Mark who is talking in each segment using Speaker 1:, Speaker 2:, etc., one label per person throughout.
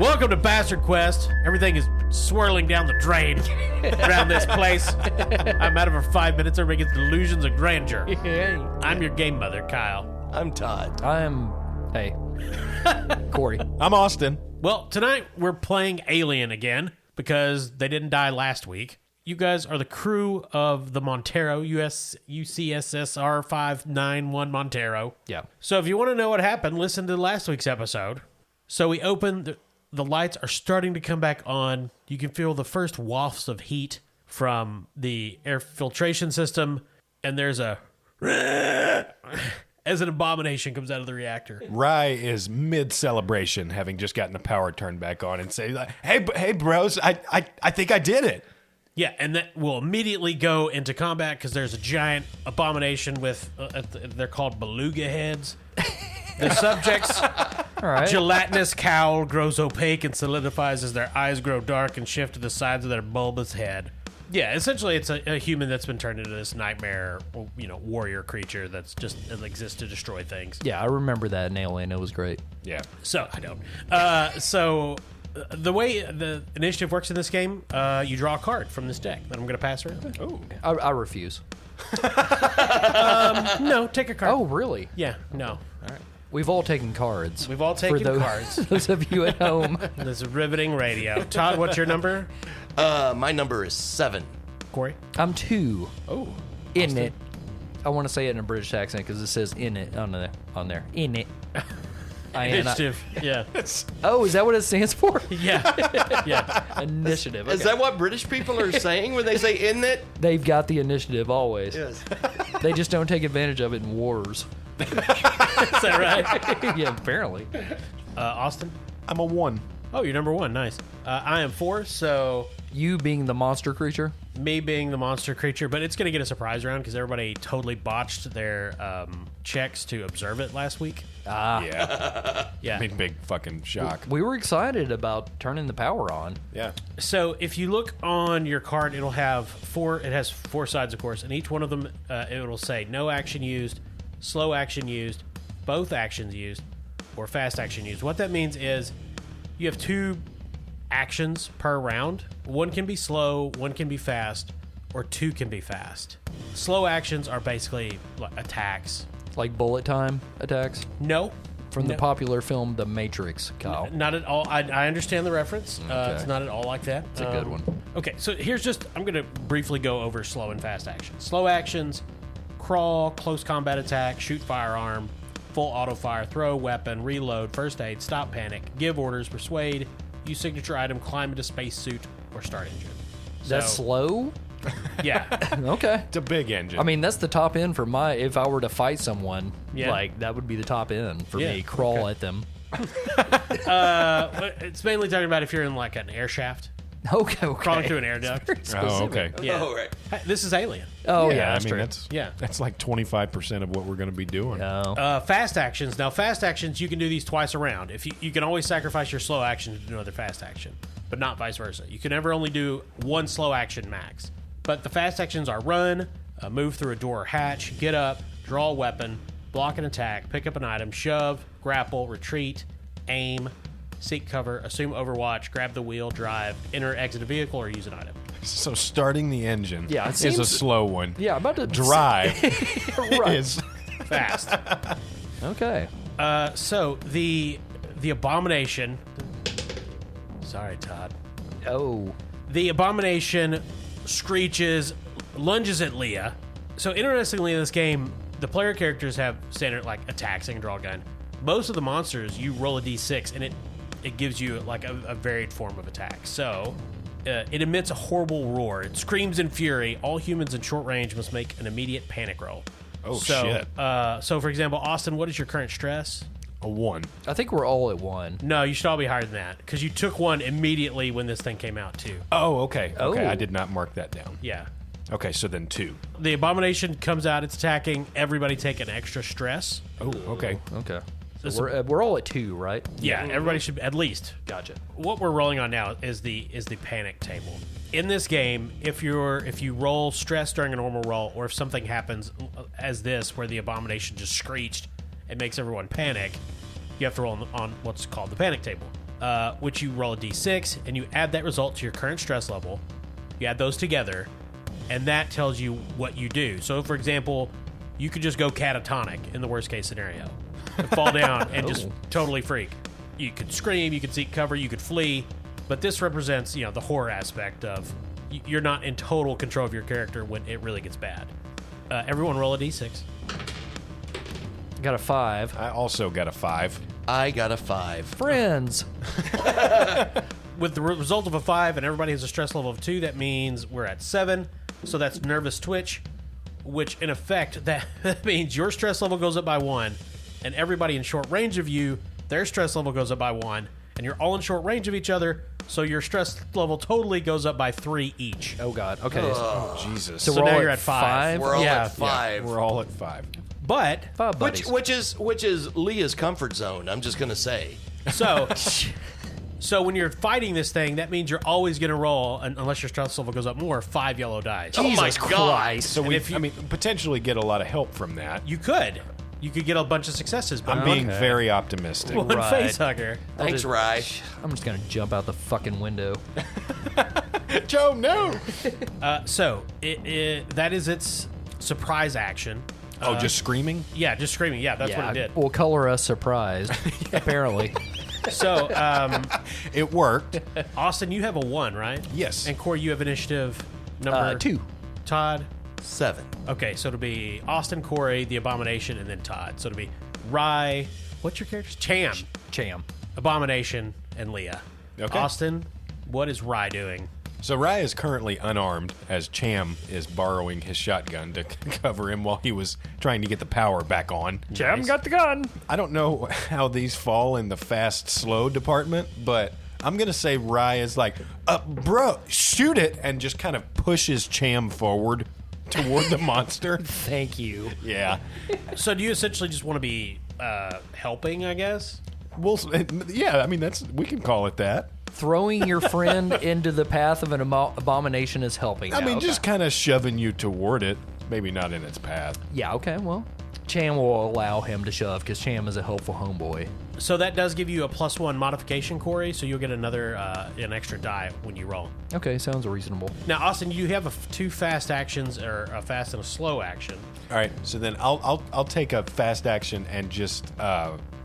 Speaker 1: Welcome to Bastard Quest. Everything is swirling down the drain around this place. I'm out of for 5 minutes. Everybody gets delusions of grandeur. I'm your game mother, Kyle.
Speaker 2: I'm Todd.
Speaker 3: Hey. Corey.
Speaker 4: I'm Austin.
Speaker 1: Well, tonight we're playing Alien again because they didn't die last week. You guys are the crew of the Montero, UCSSR 591 Montero.
Speaker 3: Yeah.
Speaker 1: So if you want to know what happened, listen to last week's episode. So we opened, the lights are starting to come back on. You can feel the first wafts of heat from the air filtration system, and there's a as an abomination comes out of the reactor.
Speaker 4: Rye is mid-celebration, having just gotten the power turned back on, and say, hey, bros, I think I did it.
Speaker 1: Yeah, and that will immediately go into combat because there's a giant abomination with, they're called beluga heads. The subject's gelatinous cowl grows opaque and solidifies as their eyes grow dark and shift to the sides of their bulbous head. Yeah, essentially it's a human that's been turned into this nightmare, warrior creature that's just exists to destroy things.
Speaker 3: Yeah, I remember that in Alien. It was great.
Speaker 4: Yeah.
Speaker 1: So, I don't. The way the initiative works in this game, you draw a card from this deck that I'm going to pass around.
Speaker 4: Oh.
Speaker 3: I refuse.
Speaker 1: No, take a card.
Speaker 3: Oh, really?
Speaker 1: Yeah, no.
Speaker 3: All right. We've all taken cards.
Speaker 1: We've all taken
Speaker 3: For
Speaker 1: cards.
Speaker 3: Those of you at home.
Speaker 1: This is riveting radio. Todd, what's your number?
Speaker 2: My number is 7.
Speaker 1: Corey?
Speaker 3: I'm 2.
Speaker 1: Oh.
Speaker 3: In it. I want to say it in a British accent because it says in it on there. In it.
Speaker 1: Initiative. Yeah.
Speaker 3: Oh, is that what it stands for?
Speaker 1: Yeah. Yeah.
Speaker 3: Initiative.
Speaker 2: Is that what British people are saying when they say in it?
Speaker 3: They've got the initiative always.
Speaker 2: Yes.
Speaker 3: They just don't take advantage of it in wars.
Speaker 1: Is that right?
Speaker 3: Yeah, apparently.
Speaker 1: Austin?
Speaker 4: I'm a 1.
Speaker 1: Oh, you're number 1. Nice. I am 4, so
Speaker 3: You being the monster creature?
Speaker 1: me being the monster creature, but it's going to get a surprise round because everybody totally botched their checks to observe it last week.
Speaker 4: Yeah.
Speaker 1: Yeah.
Speaker 4: Big fucking shock.
Speaker 3: We were excited about turning the power on.
Speaker 4: Yeah.
Speaker 1: So if you look on your card, it'll have 4. It has 4 sides, of course, and each one of them, it'll say no action used, slow action used, both actions used, or fast action used. What that means is you have 2 actions per round. One can be slow, one can be fast, or 2 can be fast. Slow actions are basically like attacks.
Speaker 3: Like bullet time attacks?
Speaker 1: No.
Speaker 3: From the popular film The Matrix, Kyle.
Speaker 1: Not at all. I understand the reference.
Speaker 3: Okay.
Speaker 1: It's not at all like that.
Speaker 3: It's a good one.
Speaker 1: Okay, so I'm going to briefly go over slow and fast actions. Slow actions: crawl, close combat attack, shoot firearm, full auto fire, throw weapon, reload, first aid, stop panic, give orders, persuade, use signature item, climb into spacesuit, or start engine.
Speaker 3: That's slow?
Speaker 1: Yeah.
Speaker 3: Okay.
Speaker 4: It's a big engine.
Speaker 3: I mean, that's the top end for if I were to fight someone,
Speaker 1: Yeah.
Speaker 3: that would be the top end for
Speaker 1: Yeah,
Speaker 3: me. Crawl
Speaker 1: okay.
Speaker 3: at them.
Speaker 1: It's mainly talking about if you're in like an air shaft,
Speaker 3: Okay.
Speaker 1: crawling through an air duct.
Speaker 3: Very specific.
Speaker 4: Oh, okay.
Speaker 1: Yeah.
Speaker 2: Oh, right.
Speaker 1: Hey, this is Alien.
Speaker 3: Oh,
Speaker 4: yeah,
Speaker 3: yeah,
Speaker 4: I
Speaker 3: that's
Speaker 4: mean,
Speaker 3: true.
Speaker 4: that's
Speaker 1: Yeah.
Speaker 4: like 25% of what we're going to be doing.
Speaker 3: No.
Speaker 1: Fast actions. Now, fast actions, you can do these twice around. If you can always sacrifice your slow action to do another fast action, but not vice versa. You can never only do one slow action max. But the fast actions are run, move through a door or hatch, get up, draw a weapon, block an attack, pick up an item, shove, grapple, retreat, aim, seek cover, assume overwatch, grab the wheel, drive, enter, exit a vehicle, or use an item.
Speaker 4: So starting the engine
Speaker 3: Yeah, it
Speaker 4: is a
Speaker 3: seems-
Speaker 4: slow one.
Speaker 3: Yeah, I'm about to
Speaker 4: Drive
Speaker 3: Right.
Speaker 4: is...
Speaker 1: Fast.
Speaker 3: Okay.
Speaker 1: So the abomination. Sorry, Todd.
Speaker 3: Oh.
Speaker 1: The abomination screeches, lunges at Leah. So interestingly, in this game, the player characters have standard like attacks and draw a gun. Most of the monsters, you roll a d6 and it gives you like a varied form of attack. So it emits a horrible roar. It screams in fury. All humans in short range must make an immediate panic roll.
Speaker 4: Oh,
Speaker 1: so,
Speaker 4: shit.
Speaker 1: So, for example, Austin, what is your current stress?
Speaker 4: A 1.
Speaker 3: I think we're all at 1.
Speaker 1: No, you should all be higher than that because you took one immediately when this thing came out too.
Speaker 4: Oh, okay. Okay,
Speaker 3: Oh.
Speaker 4: I did not mark that down.
Speaker 1: Yeah.
Speaker 4: Okay, so then 2.
Speaker 1: The abomination comes out, it's attacking. Everybody take an extra stress.
Speaker 4: Oh, okay.
Speaker 3: Okay.
Speaker 1: This-
Speaker 3: So we're all at 2, right?
Speaker 1: Yeah, everybody should at least.
Speaker 3: Gotcha.
Speaker 1: What we're rolling on now is the panic table. In this game, if you roll stress during a normal roll, or if something happens as this where the abomination just screeched and makes everyone panic, you have to roll on what's called the panic table. which you roll a d6, and you add that result to your current stress level. You add those together, and that tells you what you do. So, for example, you could just go catatonic in the worst-case scenario. And fall down and just totally freak. You could scream, you could seek cover, you could flee, but this represents, the horror aspect of you're not in total control of your character when it really gets bad. Everyone roll a d6.
Speaker 3: Got a 5.
Speaker 4: I also got a 5.
Speaker 2: I got a 5.
Speaker 3: Friends.
Speaker 1: With the result of a 5 and everybody has a stress level of 2, that means we're at 7. So that's nervous twitch, which in effect, that means your stress level goes up by 1, and everybody in short range of you, their stress level goes up by 1, and you're all in short range of each other, so your stress level totally goes up by 3 each.
Speaker 3: Oh, God. Okay.
Speaker 4: Jesus.
Speaker 3: So
Speaker 1: So
Speaker 3: we're
Speaker 1: now
Speaker 3: all
Speaker 1: you're at 5.
Speaker 2: We're all
Speaker 3: Yeah.
Speaker 2: at 5.
Speaker 4: We're all at 5.
Speaker 1: But,
Speaker 3: 5 buddies.
Speaker 2: Which is Leah's comfort zone, I'm just going to say.
Speaker 1: so when you're fighting this thing, that means you're always going to roll, unless your stress level goes up more, 5 yellow dice.
Speaker 2: Oh my
Speaker 3: Jesus
Speaker 2: God.
Speaker 3: Christ.
Speaker 4: So
Speaker 1: if you-
Speaker 4: potentially get a lot of help from that.
Speaker 1: You could. You could get a bunch of successes, but
Speaker 4: I'm being very optimistic.
Speaker 1: one
Speaker 3: Right.
Speaker 1: face hugger.
Speaker 2: Thanks, Rye.
Speaker 3: I'm just going to jump out the fucking window.
Speaker 4: Joe, no.
Speaker 1: So that is its surprise action.
Speaker 4: Oh, just screaming?
Speaker 1: Yeah, just screaming. Yeah, that's what it did.
Speaker 3: Well, color us surprised, apparently.
Speaker 1: So,
Speaker 4: It worked.
Speaker 1: Austin, you have a 1, right?
Speaker 4: Yes.
Speaker 1: And Corey, you have initiative number
Speaker 3: 2.
Speaker 1: Todd.
Speaker 2: 7.
Speaker 1: Okay, so it'll be Austin, Corey, the Abomination, and then Todd. So it'll be Rye. What's your character's?
Speaker 3: Cham.
Speaker 1: Abomination, and Leah.
Speaker 4: Okay.
Speaker 1: Austin, what is Rye doing?
Speaker 4: So Rye is currently unarmed as Cham is borrowing his shotgun to cover him while he was trying to get the power back on.
Speaker 3: Cham got the gun.
Speaker 4: I don't know how these fall in the fast-slow department, but I'm going to say Rye is like, bro, shoot it, and just kind of pushes Cham forward toward the monster.
Speaker 3: Thank you.
Speaker 4: Yeah.
Speaker 1: So do you essentially just want to be helping, I guess?
Speaker 4: Well, yeah, I mean, we can call it that.
Speaker 3: Throwing your friend into the path of an abomination is helping.
Speaker 4: I
Speaker 3: now.
Speaker 4: mean, just kind of shoving you toward it. Maybe not in its path.
Speaker 3: Yeah, okay, well. Cham will allow him to shove because Cham is a helpful homeboy.
Speaker 1: So that does give you a +1 modification, Corey, so you'll get an extra die when you roll.
Speaker 3: Okay, sounds reasonable.
Speaker 1: Now, Austin, you have 2 fast actions, or a fast and a slow action.
Speaker 4: All right, so then I'll take a fast action and just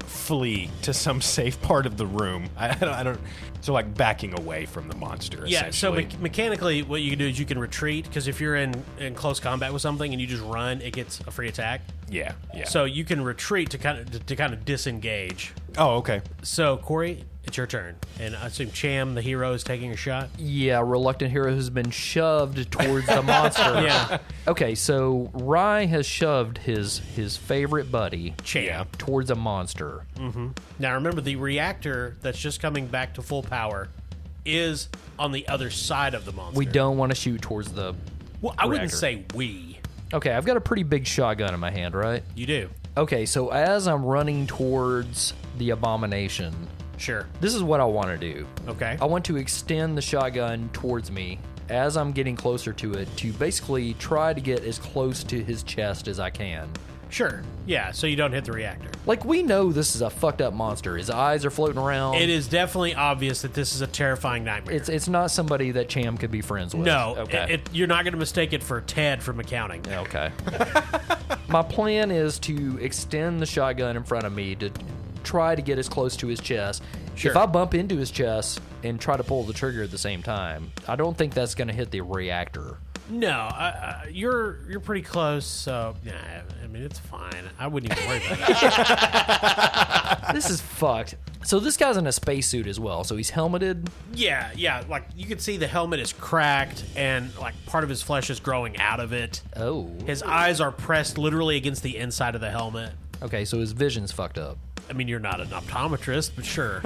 Speaker 4: flee to some safe part of the room. I don't. So like backing away from the monster.
Speaker 1: Yeah, so
Speaker 4: essentially.
Speaker 1: mechanically, what you can do is you can retreat, because if you're in close combat with something and you just run, it gets a free attack.
Speaker 4: Yeah.
Speaker 1: So you can retreat to kind of disengage.
Speaker 4: Oh, okay.
Speaker 1: So Corey, it's your turn, and I assume Cham, the hero, is taking a shot.
Speaker 3: Yeah, reluctant hero has been shoved towards the monster.
Speaker 1: Yeah.
Speaker 3: Okay, so Rye has shoved his favorite buddy
Speaker 1: Cham.
Speaker 3: towards a monster.
Speaker 1: Now remember, the reactor that's just coming back to full power is on the other side of the monster.
Speaker 3: We don't want to shoot towards the.
Speaker 1: Well, I wouldn't
Speaker 3: reactor.
Speaker 1: say we.
Speaker 3: Okay, I've got a pretty big shotgun in my hand, right?
Speaker 1: You do.
Speaker 3: Okay, so as I'm running towards the abomination,
Speaker 1: Sure.
Speaker 3: this is what I want to do.
Speaker 1: Okay.
Speaker 3: I want to extend the shotgun towards me as I'm getting closer to it to basically try to get as close to his chest as I can.
Speaker 1: Sure. Yeah, so you don't hit the reactor.
Speaker 3: Like, we know this is a fucked up monster. His eyes are floating around.
Speaker 1: It is definitely obvious that this is a terrifying nightmare.
Speaker 3: It's not somebody that Cham could be friends with.
Speaker 1: No,
Speaker 3: Okay.
Speaker 1: you're not going to mistake it for Ted from accounting.
Speaker 3: Okay. My plan is to extend the shotgun in front of me to try to get as close to his chest.
Speaker 1: Sure.
Speaker 3: If I bump into his chest and try to pull the trigger at the same time, I don't think that's going to hit the reactor.
Speaker 1: No, you're pretty close, so yeah, I mean, it's fine. I wouldn't even worry about it.
Speaker 3: This is fucked. So this guy's in a spacesuit as well, so he's helmeted.
Speaker 1: Yeah, like you can see the helmet is cracked and like part of his flesh is growing out of it.
Speaker 3: Oh.
Speaker 1: His eyes are pressed literally against the inside of the helmet.
Speaker 3: Okay, so his vision's fucked up.
Speaker 1: I mean, you're not an optometrist, but sure.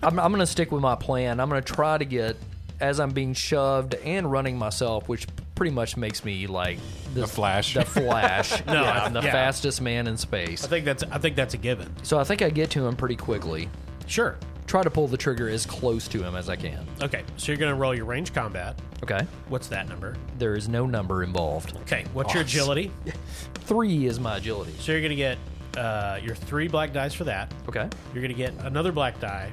Speaker 3: I'm going to stick with my plan. I'm going to try to get, as I'm being shoved and running myself, which pretty much makes me like
Speaker 4: The Flash.
Speaker 3: The Flash.
Speaker 1: No,
Speaker 3: I'm the
Speaker 1: yeah.
Speaker 3: fastest man in space.
Speaker 1: I think that's a given.
Speaker 3: So I think I get to him pretty quickly.
Speaker 1: Sure.
Speaker 3: Try to pull the trigger as close to him as I can.
Speaker 1: Okay, so you're going to roll your range combat.
Speaker 3: Okay.
Speaker 1: What's that number?
Speaker 3: There is no number involved.
Speaker 1: Okay, what's your agility?
Speaker 3: 3 is my agility.
Speaker 1: So you're going to get your 3 black dice for that.
Speaker 3: Okay.
Speaker 1: You're going to get another black die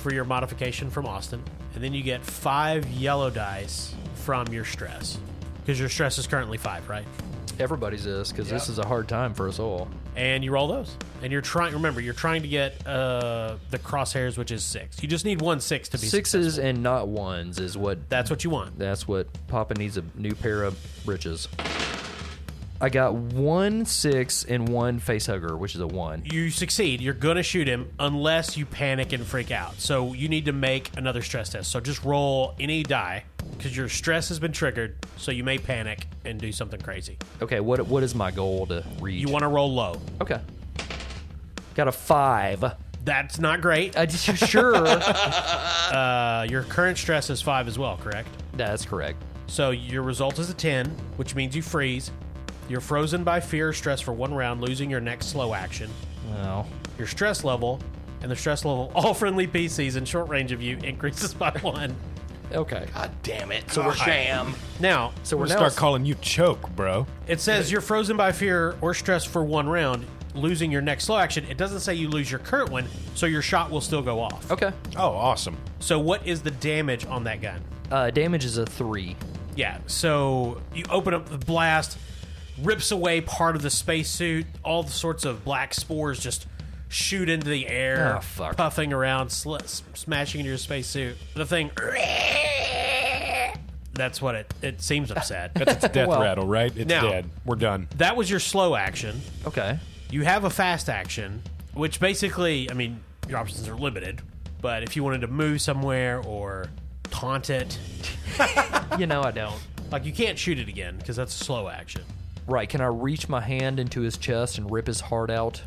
Speaker 1: for your modification from Austin, and then you get 5 yellow dice from your stress. Because your stress is currently 5, right?
Speaker 3: Everybody's is, because this is a hard time for us all.
Speaker 1: And you roll those. And you're trying to get the crosshairs, which is 6. You just need 1 6 to be
Speaker 3: 6s
Speaker 1: successful.
Speaker 3: and not 1s is what...
Speaker 1: That's what you want.
Speaker 3: That's what Papa needs, a new pair of breeches. I got 1 6 and 1 facehugger, which is a 1.
Speaker 1: You succeed. You're going to shoot him unless you panic and freak out. So you need to make another stress test. So just roll any die because your stress has been triggered. So you may panic and do something crazy.
Speaker 3: Okay, what is my goal to reach?
Speaker 1: You want to roll low.
Speaker 3: Okay. Got a 5.
Speaker 1: That's not great.
Speaker 3: I just sure.
Speaker 1: Your current stress is 5 as well, correct?
Speaker 3: That's correct.
Speaker 1: So your result is a 10, which means you freeze. You're frozen by fear or stress for 1 round, losing your next slow action.
Speaker 3: Well,
Speaker 1: Your stress level and the stress level of all friendly PCs in short range of you increases by 1.
Speaker 3: okay.
Speaker 2: God damn it. So we're sham.
Speaker 1: Now,
Speaker 3: So
Speaker 4: We're
Speaker 3: we're
Speaker 4: gonna
Speaker 3: now
Speaker 4: start calling you Choke, bro.
Speaker 1: it says you're frozen by fear or stress for 1 round, losing your next slow action. It doesn't say you lose your current one, so your shot will still go off.
Speaker 3: Okay.
Speaker 4: Oh, awesome.
Speaker 1: So what is the damage on that gun?
Speaker 3: Damage is a 3.
Speaker 1: Yeah, so you open up the blast, rips away part of the spacesuit, all the sorts of black spores just shoot into the air,
Speaker 3: Oh, fuck.
Speaker 1: puffing around, smashing into your spacesuit. The thing... That's what it seems upset.
Speaker 4: That's its death
Speaker 3: Well,
Speaker 4: rattle, right? It's
Speaker 1: now-
Speaker 4: dead. We're done.
Speaker 1: That was your slow action.
Speaker 3: Okay.
Speaker 1: You have a fast action, which basically, I mean, your options are limited, but if you wanted to move somewhere or taunt it,
Speaker 3: You know I don't.
Speaker 1: like you can't shoot it again because that's a slow action.
Speaker 3: Right. Can I reach my hand into his chest and rip his heart out?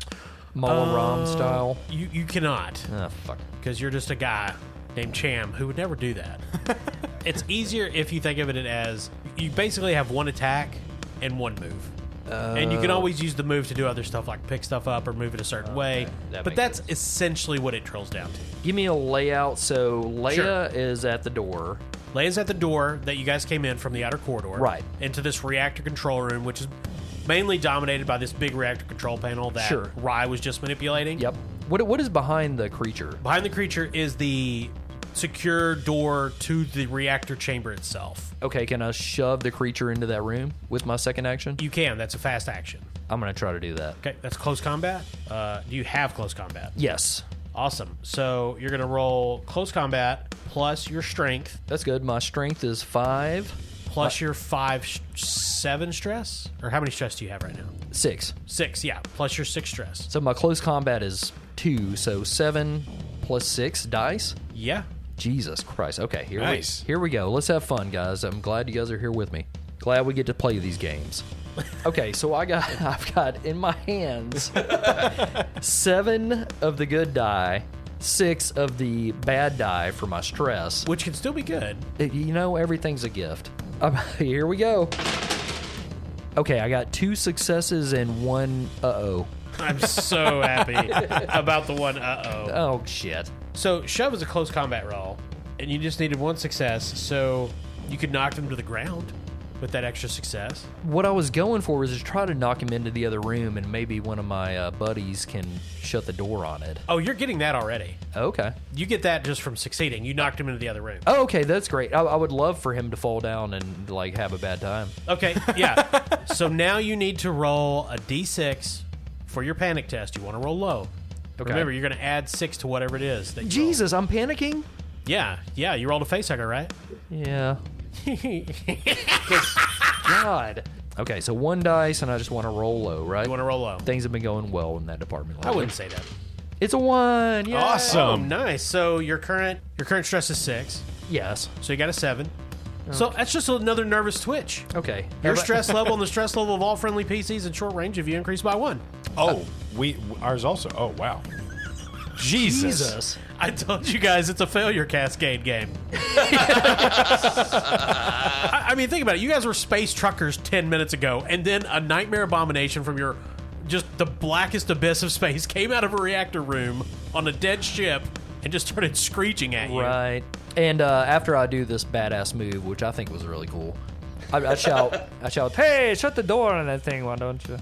Speaker 3: Mala Ram style?
Speaker 1: You cannot
Speaker 3: Ah, fuck.
Speaker 1: because you're just a guy named Cham who would never do that. It's easier if you think of it as you basically have 1 attack and 1 move. And you can always use the move to do other stuff like pick stuff up or move it a certain way.
Speaker 3: That
Speaker 1: But
Speaker 3: makes
Speaker 1: that's
Speaker 3: sense.
Speaker 1: essentially what it drills down to.
Speaker 3: Give me a layout. So Leia
Speaker 1: Sure.
Speaker 3: is at the door.
Speaker 1: Leia's at the door that you guys came in from the outer corridor.
Speaker 3: Right.
Speaker 1: Into this reactor control room, which is mainly dominated by this big reactor control panel that
Speaker 3: Sure.
Speaker 1: Rye was just manipulating.
Speaker 3: Yep. What is behind the creature?
Speaker 1: Behind the creature is the secure door to the reactor chamber itself.
Speaker 3: Okay, can I shove the creature into that room with my second action?
Speaker 1: You can. That's a fast action.
Speaker 3: I'm going to try to do that.
Speaker 1: Okay, that's close combat. Do you have close combat?
Speaker 3: Yes.
Speaker 1: Awesome. So you're going to roll close combat plus your strength
Speaker 3: That's good. My strength is 5.
Speaker 1: plus your 7 stress? Or how many stress do you have right now?
Speaker 3: 6.
Speaker 1: 6, yeah. Plus your 6 stress.
Speaker 3: So my close combat is 2, so 7 plus 6 dice.
Speaker 1: Yeah.
Speaker 3: Jesus Christ. Okay,
Speaker 4: Nice.
Speaker 3: here we go. Let's have fun, guys. I'm glad you guys are here with me. Glad we get to play these games. Okay, so I've got in my hands 7 of the good die, 6 of the bad die for my stress.
Speaker 1: Which can still be good.
Speaker 3: You know, everything's a gift. Here we go. Okay, I got 2 successes and 1 uh-oh.
Speaker 1: I'm so happy about the one uh-oh.
Speaker 3: Oh, shit.
Speaker 1: So, shove is a close combat roll, and you just needed 1 success, so you could knock them to the ground with that extra success.
Speaker 3: What I was going for was to try to knock him into the other room, and maybe one of my buddies can shut the door on it.
Speaker 1: Oh, you're getting that already.
Speaker 3: Okay.
Speaker 1: You get that just from succeeding. You knocked him into the other room.
Speaker 3: Oh, okay, that's great. I would love for him to fall down and like have a bad time.
Speaker 1: Okay, yeah. So now you need to roll a d6 for your panic test. You want to roll low.
Speaker 3: Okay.
Speaker 1: Remember, you're going to add 6 to whatever it is. That you
Speaker 3: Jesus, I'm panicking.
Speaker 1: roll. Yeah. You rolled a facehugger, right?
Speaker 3: Yeah. God. Okay, so 1 dice, and I just want to roll low, right?
Speaker 1: You want to roll low.
Speaker 3: Things have been going well in that department.
Speaker 1: I
Speaker 3: lately.
Speaker 1: wouldn't say that.
Speaker 3: It's a 1. Yeah.
Speaker 4: Awesome.
Speaker 1: Oh, nice. So your current stress is 6.
Speaker 3: Yes.
Speaker 1: So you got a 7. So that's just another nervous twitch.
Speaker 3: Okay.
Speaker 1: Your stress level and the stress level of all friendly PCs in short range of you increased by 1.
Speaker 4: Oh, ours also. Oh, wow. Jesus.
Speaker 1: I told you guys it's a failure cascade game. I mean, think about it. You guys were space truckers 10 minutes ago, and then a nightmare abomination from your just the blackest abyss of space came out of a reactor room on a dead ship and just started screeching at you.
Speaker 3: Right. And after I do this badass move, which I think was really cool, I shout, "Hey, shut the door on that thing, why don't you?"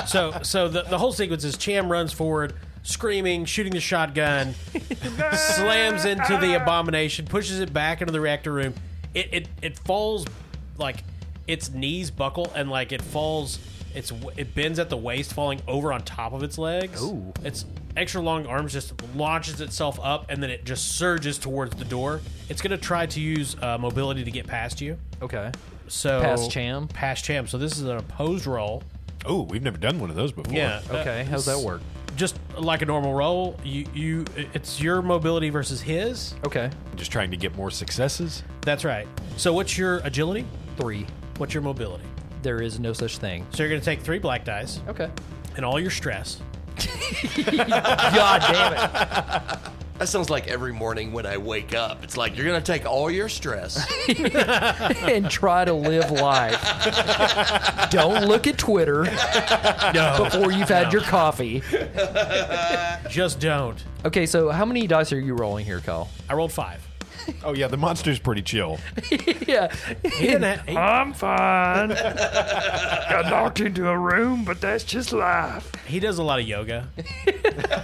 Speaker 1: So the whole sequence is Cham runs forward, screaming, shooting the shotgun, slams into the abomination, pushes it back into the reactor room. It falls like its knees buckle and like it falls. It bends at the waist, falling over on top of its legs.
Speaker 3: Ooh.
Speaker 1: Its extra long arms just launches itself up, and then it just surges towards the door. It's going to try to use mobility to get past you.
Speaker 3: Okay.
Speaker 1: So
Speaker 3: Past Cham?
Speaker 1: Past Cham. So this is an opposed roll.
Speaker 4: Oh, we've never done one of those before.
Speaker 1: Yeah.
Speaker 3: Okay. How's that work?
Speaker 1: Just like a normal roll, it's your mobility versus his.
Speaker 3: Okay.
Speaker 4: Just trying to get more successes.
Speaker 1: That's right. So what's your agility?
Speaker 3: 3.
Speaker 1: What's your mobility?
Speaker 3: There is no such thing.
Speaker 1: So you're going to take 3 black dice
Speaker 3: Okay.
Speaker 1: and all your stress.
Speaker 3: God damn it.
Speaker 2: That sounds like every morning when I wake up. It's like, you're going to take all your stress.
Speaker 3: And try to live life. Don't look at Twitter before you've had your coffee.
Speaker 1: Just don't.
Speaker 3: Okay, so how many dice are you rolling here, Kyle?
Speaker 1: I rolled 5.
Speaker 4: Oh yeah, the monster's pretty chill.
Speaker 3: Yeah.
Speaker 1: He didn't have,
Speaker 5: I'm fine. Got knocked into a room, but that's just life.
Speaker 1: he does a lot of yoga.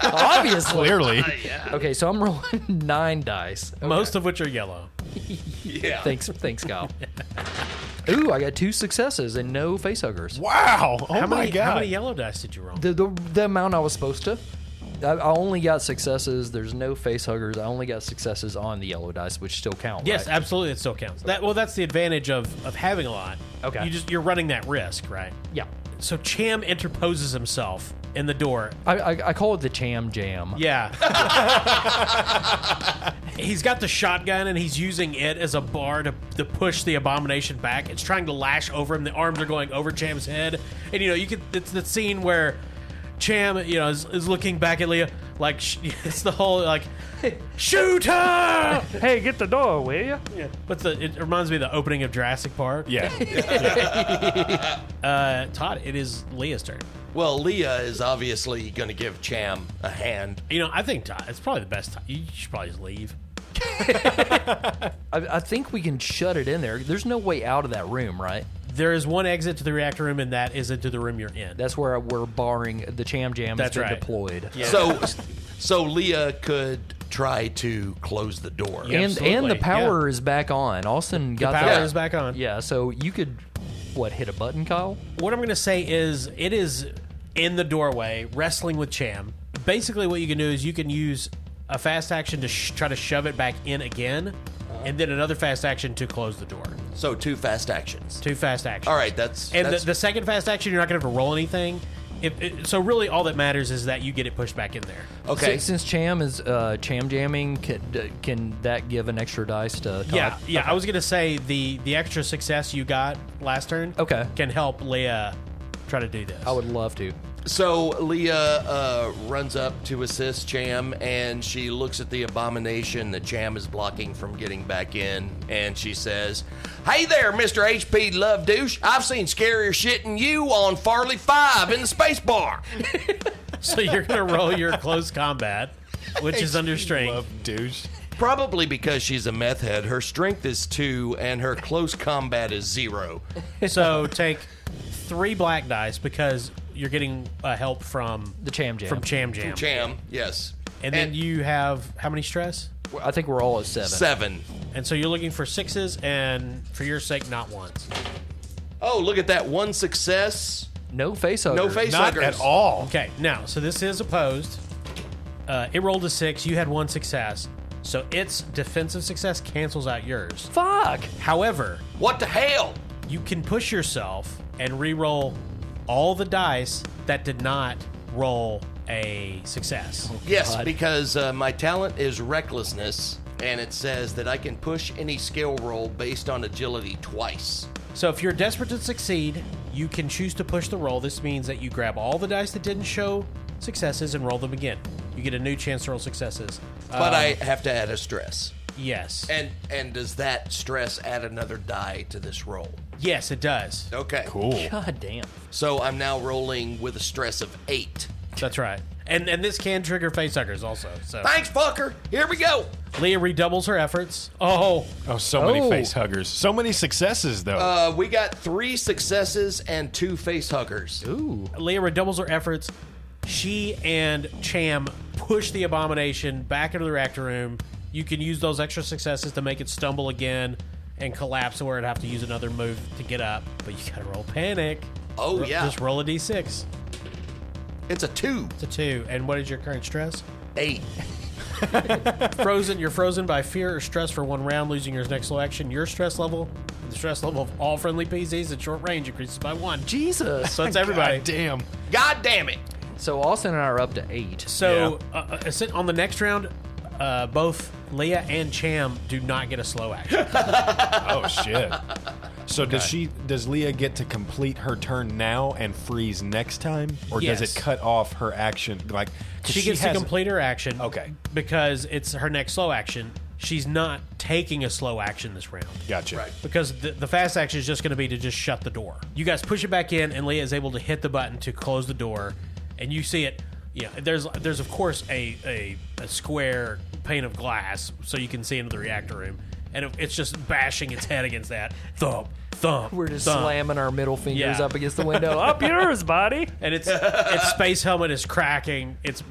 Speaker 3: Obviously.
Speaker 4: Clearly.
Speaker 3: Okay, so I'm rolling 9 dice. Okay.
Speaker 1: Most of which are yellow.
Speaker 2: Yeah.
Speaker 3: Thanks, Kyle. Ooh, I got 2 successes and no facehuggers.
Speaker 4: Wow. Oh
Speaker 1: How
Speaker 4: my
Speaker 1: many
Speaker 4: god.
Speaker 1: yellow dice did you roll?
Speaker 3: The amount I was supposed to. I only got successes. There's no facehuggers. I only got successes on the yellow dice, which still count.
Speaker 1: Yes,
Speaker 3: right?
Speaker 1: absolutely, it still counts. That's the advantage of having a lot.
Speaker 3: Okay.
Speaker 1: You're running that risk, right?
Speaker 3: Yeah.
Speaker 1: So Cham interposes himself in the door.
Speaker 3: I call it the Cham Jam.
Speaker 1: Yeah. He's got the shotgun and he's using it as a bar to push the abomination back. It's trying to lash over him. The arms are going over Cham's head. And it's the scene where Cham, is looking back at Leah like it's the whole like shoot her.
Speaker 5: Hey, get the door, will you?
Speaker 1: Yeah. It reminds me of the opening of Jurassic Park.
Speaker 4: Yeah.
Speaker 1: Todd, it is Leah's turn.
Speaker 2: Well, Leah is obviously going to give Cham a hand.
Speaker 1: I think Todd, it's probably the best time. You should probably just leave.
Speaker 3: I think we can shut it in there. There's no way out of that room, right?
Speaker 1: There is one exit to the reactor room, and that is into the room you're in.
Speaker 3: That's where we're barring the Cham Jam
Speaker 1: That's
Speaker 3: has been
Speaker 1: right.
Speaker 3: deployed.
Speaker 1: Yeah.
Speaker 2: So Leah could try to close the door.
Speaker 1: Yeah.
Speaker 3: And
Speaker 1: Absolutely,
Speaker 3: the power is back on. Austin got
Speaker 1: power
Speaker 3: that.
Speaker 1: is back on.
Speaker 3: Yeah, so you could, hit a button, Kyle?
Speaker 1: What I'm going to say is it is in the doorway, wrestling with Cham. Basically, what you can do is you can use a fast action to try to shove it back in again, and then another fast action to close the door.
Speaker 2: So 2 fast actions.
Speaker 1: 2 fast actions.
Speaker 2: All right, that's
Speaker 1: The second fast action, you're not going to have to roll anything. So really, all that matters is that you get it pushed back in there.
Speaker 2: okay.
Speaker 3: Since Cham is Cham jamming, can that give an extra dice to Todd?
Speaker 1: Yeah.
Speaker 3: Okay.
Speaker 1: I was going to say the extra success you got last turn
Speaker 3: Okay.
Speaker 1: can help Leah try to do this.
Speaker 3: I would love to.
Speaker 2: So Leah runs up to assist Cham, and she looks at the abomination that Cham is blocking from getting back in, and she says, "Hey there, Mr. HP Love Douche. I've seen scarier shit than you on Farley 5 in the space bar."
Speaker 1: So you're going to roll your close combat, which is under strength.
Speaker 4: Love douche.
Speaker 2: Probably because she's a meth head, her strength is 2, and her close combat is 0.
Speaker 1: So take 3 black dice because you're getting help from
Speaker 3: The Cham Jam.
Speaker 1: From Cham Jam.
Speaker 2: Cham, yes.
Speaker 1: And then you have how many stress?
Speaker 3: I think we're all at 7.
Speaker 2: 7.
Speaker 1: And so you're looking for 6s, and for your sake, not 1s.
Speaker 2: Oh, look at that. 1 success.
Speaker 3: No facehugger.
Speaker 2: No face
Speaker 4: Not
Speaker 2: huggers.
Speaker 4: at all.
Speaker 1: Okay, now, so this is opposed. It rolled a 6. You had 1 success. So its defensive success cancels out yours.
Speaker 3: Fuck.
Speaker 1: However,
Speaker 2: What the hell?
Speaker 1: you can push yourself and re-roll all the dice that did not roll a success.
Speaker 2: Yes,
Speaker 3: God.
Speaker 2: because my talent is recklessness, and it says that I can push any skill roll based on agility twice.
Speaker 1: So if you're desperate to succeed, you can choose to push the roll. This means that you grab all the dice that didn't show successes and roll them again. You get a new chance to roll successes.
Speaker 2: But I have to add a stress.
Speaker 1: Yes.
Speaker 2: And does that stress add another die to this roll?
Speaker 1: Yes, it does.
Speaker 2: Okay.
Speaker 4: Cool.
Speaker 3: God damn.
Speaker 2: So I'm now rolling with a stress of 8.
Speaker 1: That's right. And this can trigger facehuggers also. So
Speaker 2: Thanks, fucker. Here we go.
Speaker 1: Leah redoubles her efforts. Oh,
Speaker 4: Oh, so many
Speaker 3: Oh.
Speaker 4: face huggers. So many successes, though.
Speaker 2: We got 3 successes and 2 face huggers.
Speaker 3: Ooh.
Speaker 1: Leah redoubles her efforts. She and Cham push the abomination back into the reactor room. You can use those extra successes to make it stumble again and collapse, or it'd have to use another move to get up. But you gotta roll panic.
Speaker 2: Oh, yeah.
Speaker 1: Just roll a d6.
Speaker 2: It's a 2.
Speaker 1: It's a 2. And what is your current stress?
Speaker 2: 8.
Speaker 1: Frozen. You're frozen by fear or stress for 1 round, losing your next slow action. Your stress level, the stress level of all friendly PCs at short range, increases by 1.
Speaker 3: Jesus.
Speaker 1: So it's everybody.
Speaker 4: God damn.
Speaker 2: God damn it.
Speaker 3: So Austin and I are up to 8.
Speaker 1: So on the next round, both Leah and Cham do not get a slow action.
Speaker 4: Oh shit. So does Leah get to complete her turn now and freeze next time, or does
Speaker 1: Yes.
Speaker 4: it cut off her action? Like 'cause
Speaker 1: She gets to
Speaker 4: has-
Speaker 1: complete her action.
Speaker 4: Okay.
Speaker 1: Because it's her next slow action. She's not taking a slow action this round.
Speaker 4: Gotcha.
Speaker 2: Right.
Speaker 1: Because the fast action is just going to be to just shut the door. You guys push it back in, and Leah is able to hit the button to close the door, and you see it. Yeah, there's of course a square pane of glass, so you can see into the reactor room, and it's just bashing its head against that. Thump, thump.
Speaker 3: We're just
Speaker 1: thump.
Speaker 3: slamming our middle fingers
Speaker 1: Yeah.
Speaker 3: up against the window. Up yours, buddy.
Speaker 1: And its space helmet is cracking. Its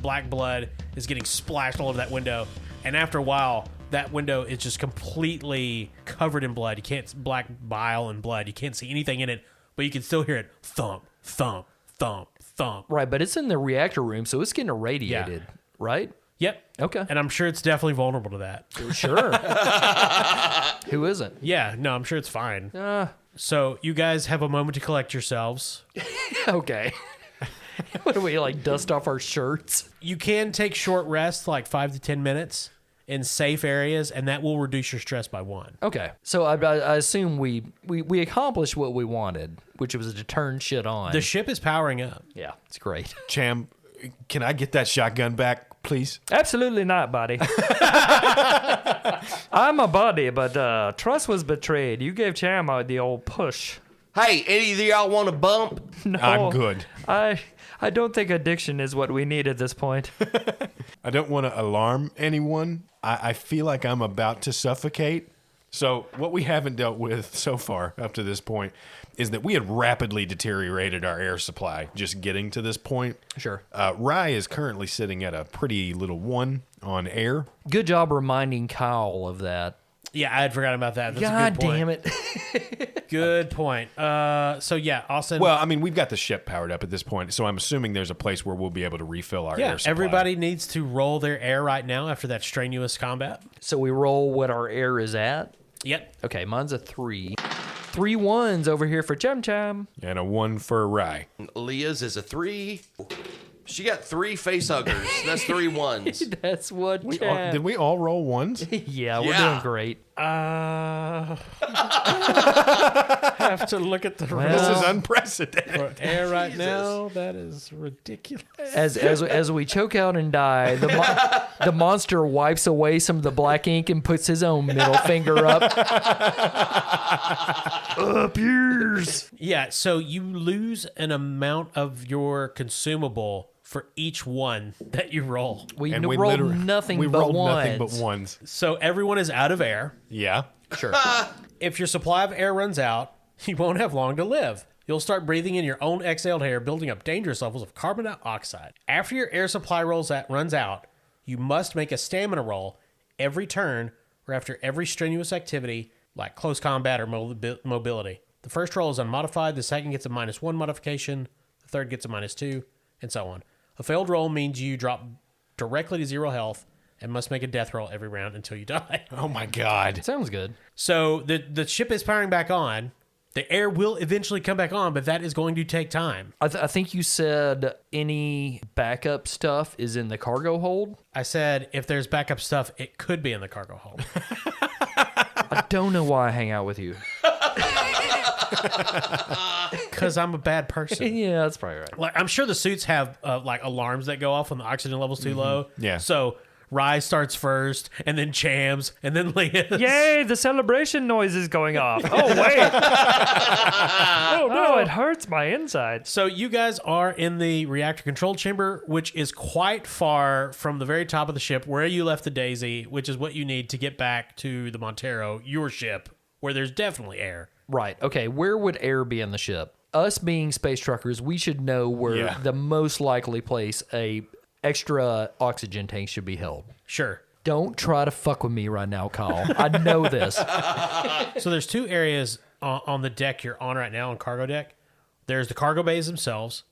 Speaker 1: black blood is getting splashed all over that window. And after a while, that window is just completely covered in blood. You can't black bile and blood. You can't see anything in it, but you can still hear it thump, thump, thump, thump.
Speaker 3: Right, but it's in the reactor room, so it's getting irradiated, right?
Speaker 1: Yep.
Speaker 3: Okay.
Speaker 1: And I'm sure it's definitely vulnerable to that.
Speaker 3: Sure. Who isn't?
Speaker 1: Yeah. No, I'm sure it's fine. So you guys have a moment to collect yourselves.
Speaker 3: Okay. What do we, like, dust off our shirts?
Speaker 1: You can take short rests, like 5 to 10 minutes, in safe areas, and that will reduce your stress by 1.
Speaker 3: Okay. So I assume we accomplished what we wanted, which was to turn shit on.
Speaker 1: The ship is powering up.
Speaker 3: Yeah, it's great.
Speaker 4: Cham, can I get that shotgun back, please?
Speaker 5: Absolutely not, buddy. I'm a buddy, but trust was betrayed. You gave Cham the old push.
Speaker 2: Hey, any of y'all want a bump?
Speaker 5: No,
Speaker 4: I'm good.
Speaker 5: I don't think addiction is what we need at this point.
Speaker 4: I don't want to alarm anyone. I feel like I'm about to suffocate. So what we haven't dealt with so far up to this point is that we had rapidly deteriorated our air supply just getting to this point.
Speaker 3: Sure.
Speaker 4: Rye is currently sitting at a pretty little 1 on air.
Speaker 3: Good job reminding Kyle of that.
Speaker 1: Yeah, I had forgotten about that. That's a
Speaker 3: God
Speaker 1: good point.
Speaker 3: damn it.
Speaker 1: Good point. So yeah, Austin.
Speaker 4: Well, I mean, we've got the ship powered up at this point, so I'm assuming there's a place where we'll be able to refill our
Speaker 1: yeah,
Speaker 4: air supply.
Speaker 1: everybody needs to roll their air right now after that strenuous combat.
Speaker 3: So we roll what our air is at.
Speaker 1: Yep.
Speaker 3: Okay, mine's a 3. 3 1s over here for Cham Cham.
Speaker 4: And a 1 for Rye.
Speaker 2: Leah's is a 3. She got 3 face huggers. That's 3 ones.
Speaker 3: That's what Cham.
Speaker 4: Did we all roll 1s?
Speaker 3: Yeah, we're
Speaker 2: Yeah.
Speaker 3: doing great.
Speaker 1: Have to look at the
Speaker 4: This is unprecedented.
Speaker 1: air right now. That is ridiculous.
Speaker 3: As we choke out and die, the monster wipes away some of the black ink and puts his own middle finger up. Up yours.
Speaker 1: Yeah, so you lose an amount of your consumable for each one that you roll.
Speaker 3: We
Speaker 4: And we
Speaker 3: rolled
Speaker 4: literally-
Speaker 3: nothing
Speaker 4: we
Speaker 3: but
Speaker 4: rolled
Speaker 3: ones.
Speaker 4: nothing but 1s.
Speaker 1: So everyone is out of air.
Speaker 4: Yeah.
Speaker 3: Sure.
Speaker 1: If your supply of air runs out, you won't have long to live. You'll start breathing in your own exhaled air, building up dangerous levels of carbon dioxide. After your air supply runs out, you must make a stamina roll every turn or after every strenuous activity like close combat or mobility. The first roll is unmodified, the second gets a -1 modification, the third gets a -2, and so on. A failed roll means you drop directly to 0 health and must make a death roll every round until you die.
Speaker 4: Oh my God.
Speaker 3: Sounds good.
Speaker 1: So the ship is powering back on. The air will eventually come back on, but that is going to take time.
Speaker 3: I think you said any backup stuff is in the cargo hold.
Speaker 1: I said if there's backup stuff, it could be in the cargo hold.
Speaker 3: I don't know why I hang out with you.
Speaker 1: Because I'm a bad person.
Speaker 3: Yeah, that's probably right.
Speaker 1: Like I'm sure the suits have like alarms that go off when the oxygen level's too low.
Speaker 4: Yeah.
Speaker 1: So Rye starts first, and then Cham's, and then Leah's.
Speaker 5: Yay, the celebration noise is going off. Oh, wait. Oh, no, it hurts my inside.
Speaker 1: So you guys are in the reactor control chamber, which is quite far from the very top of the ship where you left the Daisy, which is what you need to get back to the Montero, your ship, where there's definitely air.
Speaker 3: Right. Okay. Where would air be in the ship? us being space truckers, we should know where the most likely place a extra oxygen tank should be held.
Speaker 1: Sure.
Speaker 3: Don't try to fuck with me right now, Kyle. I know this.
Speaker 1: So there's two areas on the deck you're on right now on cargo deck. There's the cargo bays themselves,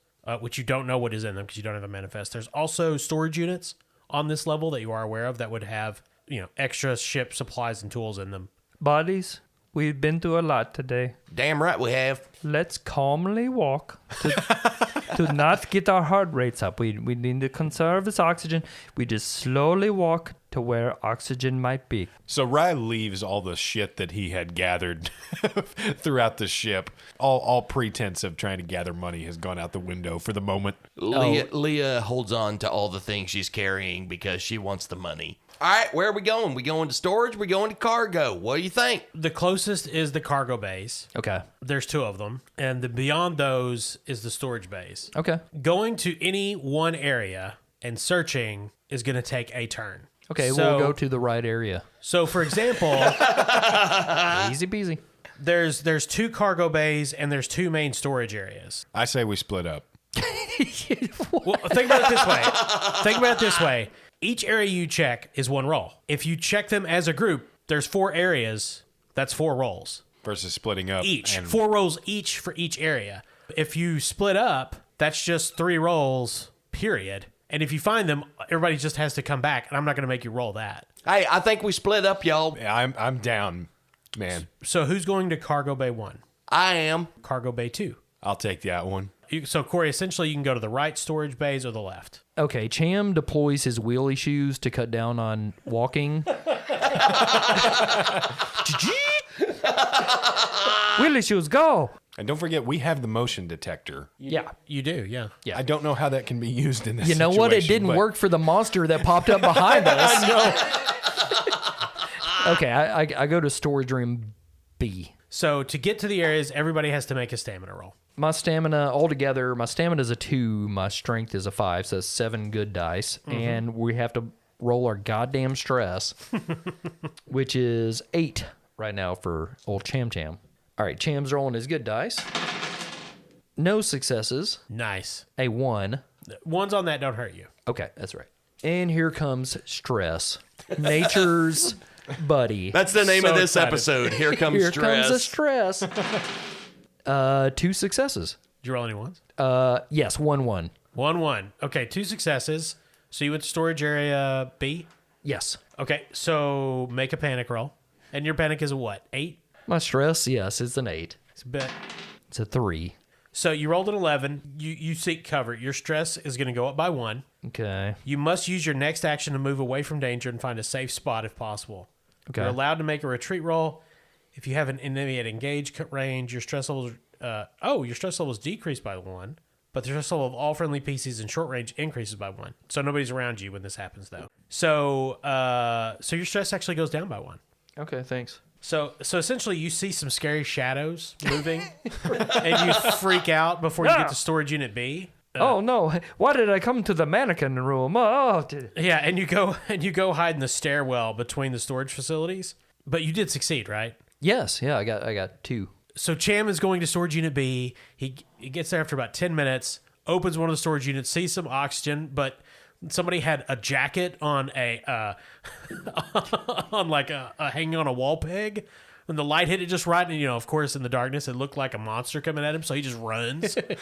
Speaker 1: which you don't know what is in them because you don't have a manifest. There's also storage units on this level that you are aware of that would have, extra ship supplies and tools in them.
Speaker 5: Buddies, we've been through a lot today.
Speaker 2: Damn right we have.
Speaker 5: Let's calmly walk to not get our heart rates up. We need to conserve this oxygen. We just slowly walk to where oxygen might be.
Speaker 4: So Rye leaves all the shit that he had gathered throughout the ship. All pretense of trying to gather money has gone out the window for the moment.
Speaker 2: Leah holds on to all the things she's carrying because she wants the money. All right, where are we going? We going to storage? We going to cargo? What do you think?
Speaker 1: The closest is the cargo bays.
Speaker 3: Okay.
Speaker 1: There's two of them. And beyond those is the storage bays.
Speaker 3: Okay.
Speaker 1: Going to any one area and searching is going to take a turn.
Speaker 3: Okay,
Speaker 1: So-
Speaker 3: we'll go to the right area.
Speaker 1: So, for example,
Speaker 3: Easy peasy.
Speaker 1: there's two cargo bays and there's two main storage areas.
Speaker 4: I say we split up.
Speaker 1: Well, think about it this way. Each area you check is one roll. If you check them as a group, there's 4 areas. That's 4 rolls
Speaker 4: Versus splitting up.
Speaker 1: each.
Speaker 4: and-
Speaker 1: 4 rolls each for each area. If you split up, that's just 3 rolls, period. And if you find them, everybody just has to come back, and I'm not going to make you roll that.
Speaker 2: Hey, I think we split up, y'all.
Speaker 4: Yeah, I'm down, man.
Speaker 1: So who's going to Cargo Bay 1?
Speaker 2: I am.
Speaker 1: Cargo Bay 2?
Speaker 4: I'll take that one.
Speaker 1: So, Corey, essentially, you can go to the right storage bays or the left.
Speaker 3: Okay, Cham deploys his wheelie shoes to cut down on walking.
Speaker 5: Wheelie shoes, go!
Speaker 4: And don't forget, we have the motion detector.
Speaker 3: Yeah.
Speaker 1: You do, yeah.
Speaker 3: Yeah.
Speaker 4: I don't know how that can be used in this
Speaker 3: You know what? It
Speaker 4: situation,
Speaker 3: didn't
Speaker 4: but-
Speaker 3: work for the monster that popped up behind us. Okay, I go to storage room B.
Speaker 1: So, to get to the areas, everybody has to make a stamina roll.
Speaker 3: My stamina altogether, my stamina is a 2, my strength is a 5, so that's 7 good dice. And we have to roll our goddamn stress, which is 8 right now for old Cham Cham. All right, Cham's rolling his good dice. No successes,
Speaker 1: Nice.
Speaker 3: a 1.
Speaker 1: Ones on that don't hurt you.
Speaker 3: Okay, that's right. And here comes stress. Nature's buddy.
Speaker 2: That's the name
Speaker 1: So
Speaker 2: of this
Speaker 1: excited.
Speaker 2: episode. Here comes
Speaker 3: Here
Speaker 2: stress.
Speaker 3: comes the stress. 2 successes.
Speaker 1: Did you roll any ones?
Speaker 3: Yes, 1-1.
Speaker 1: 1-1. Okay, 2 successes. So, you went to storage area B?
Speaker 3: Yes.
Speaker 1: Okay, so make a panic roll. And your panic is a what? 8?
Speaker 3: My stress, yes, it's an 8.
Speaker 1: It's a bit.
Speaker 3: It's a 3.
Speaker 1: So you rolled an 11. You seek cover. Your stress is going to go up by 1.
Speaker 3: Okay.
Speaker 1: You must use your next action to move away from danger and find a safe spot if possible.
Speaker 3: Okay.
Speaker 1: You're allowed to make a retreat roll. If you have an enemy at engage range, your stress level is decreased by 1, but the stress level of all friendly PCs in short range increases by 1. So nobody's around you when this happens, though. So your stress actually goes down by 1.
Speaker 3: Okay, thanks.
Speaker 1: So essentially, you see some scary shadows moving, and you freak out before you get to storage unit B.
Speaker 5: Oh no! Why did I come to the mannequin room?
Speaker 1: Yeah, and you go hide in the stairwell between the storage facilities. But you did succeed, right?
Speaker 3: Yes, yeah, I got 2.
Speaker 1: So Cham is going to storage unit B. He gets there after about 10 minutes, opens one of the storage units, sees some oxygen, but somebody had a jacket on on like a hanging on a wall peg. When the light hit it just right, and of course in the darkness it looked like a monster coming at him, so he just runs into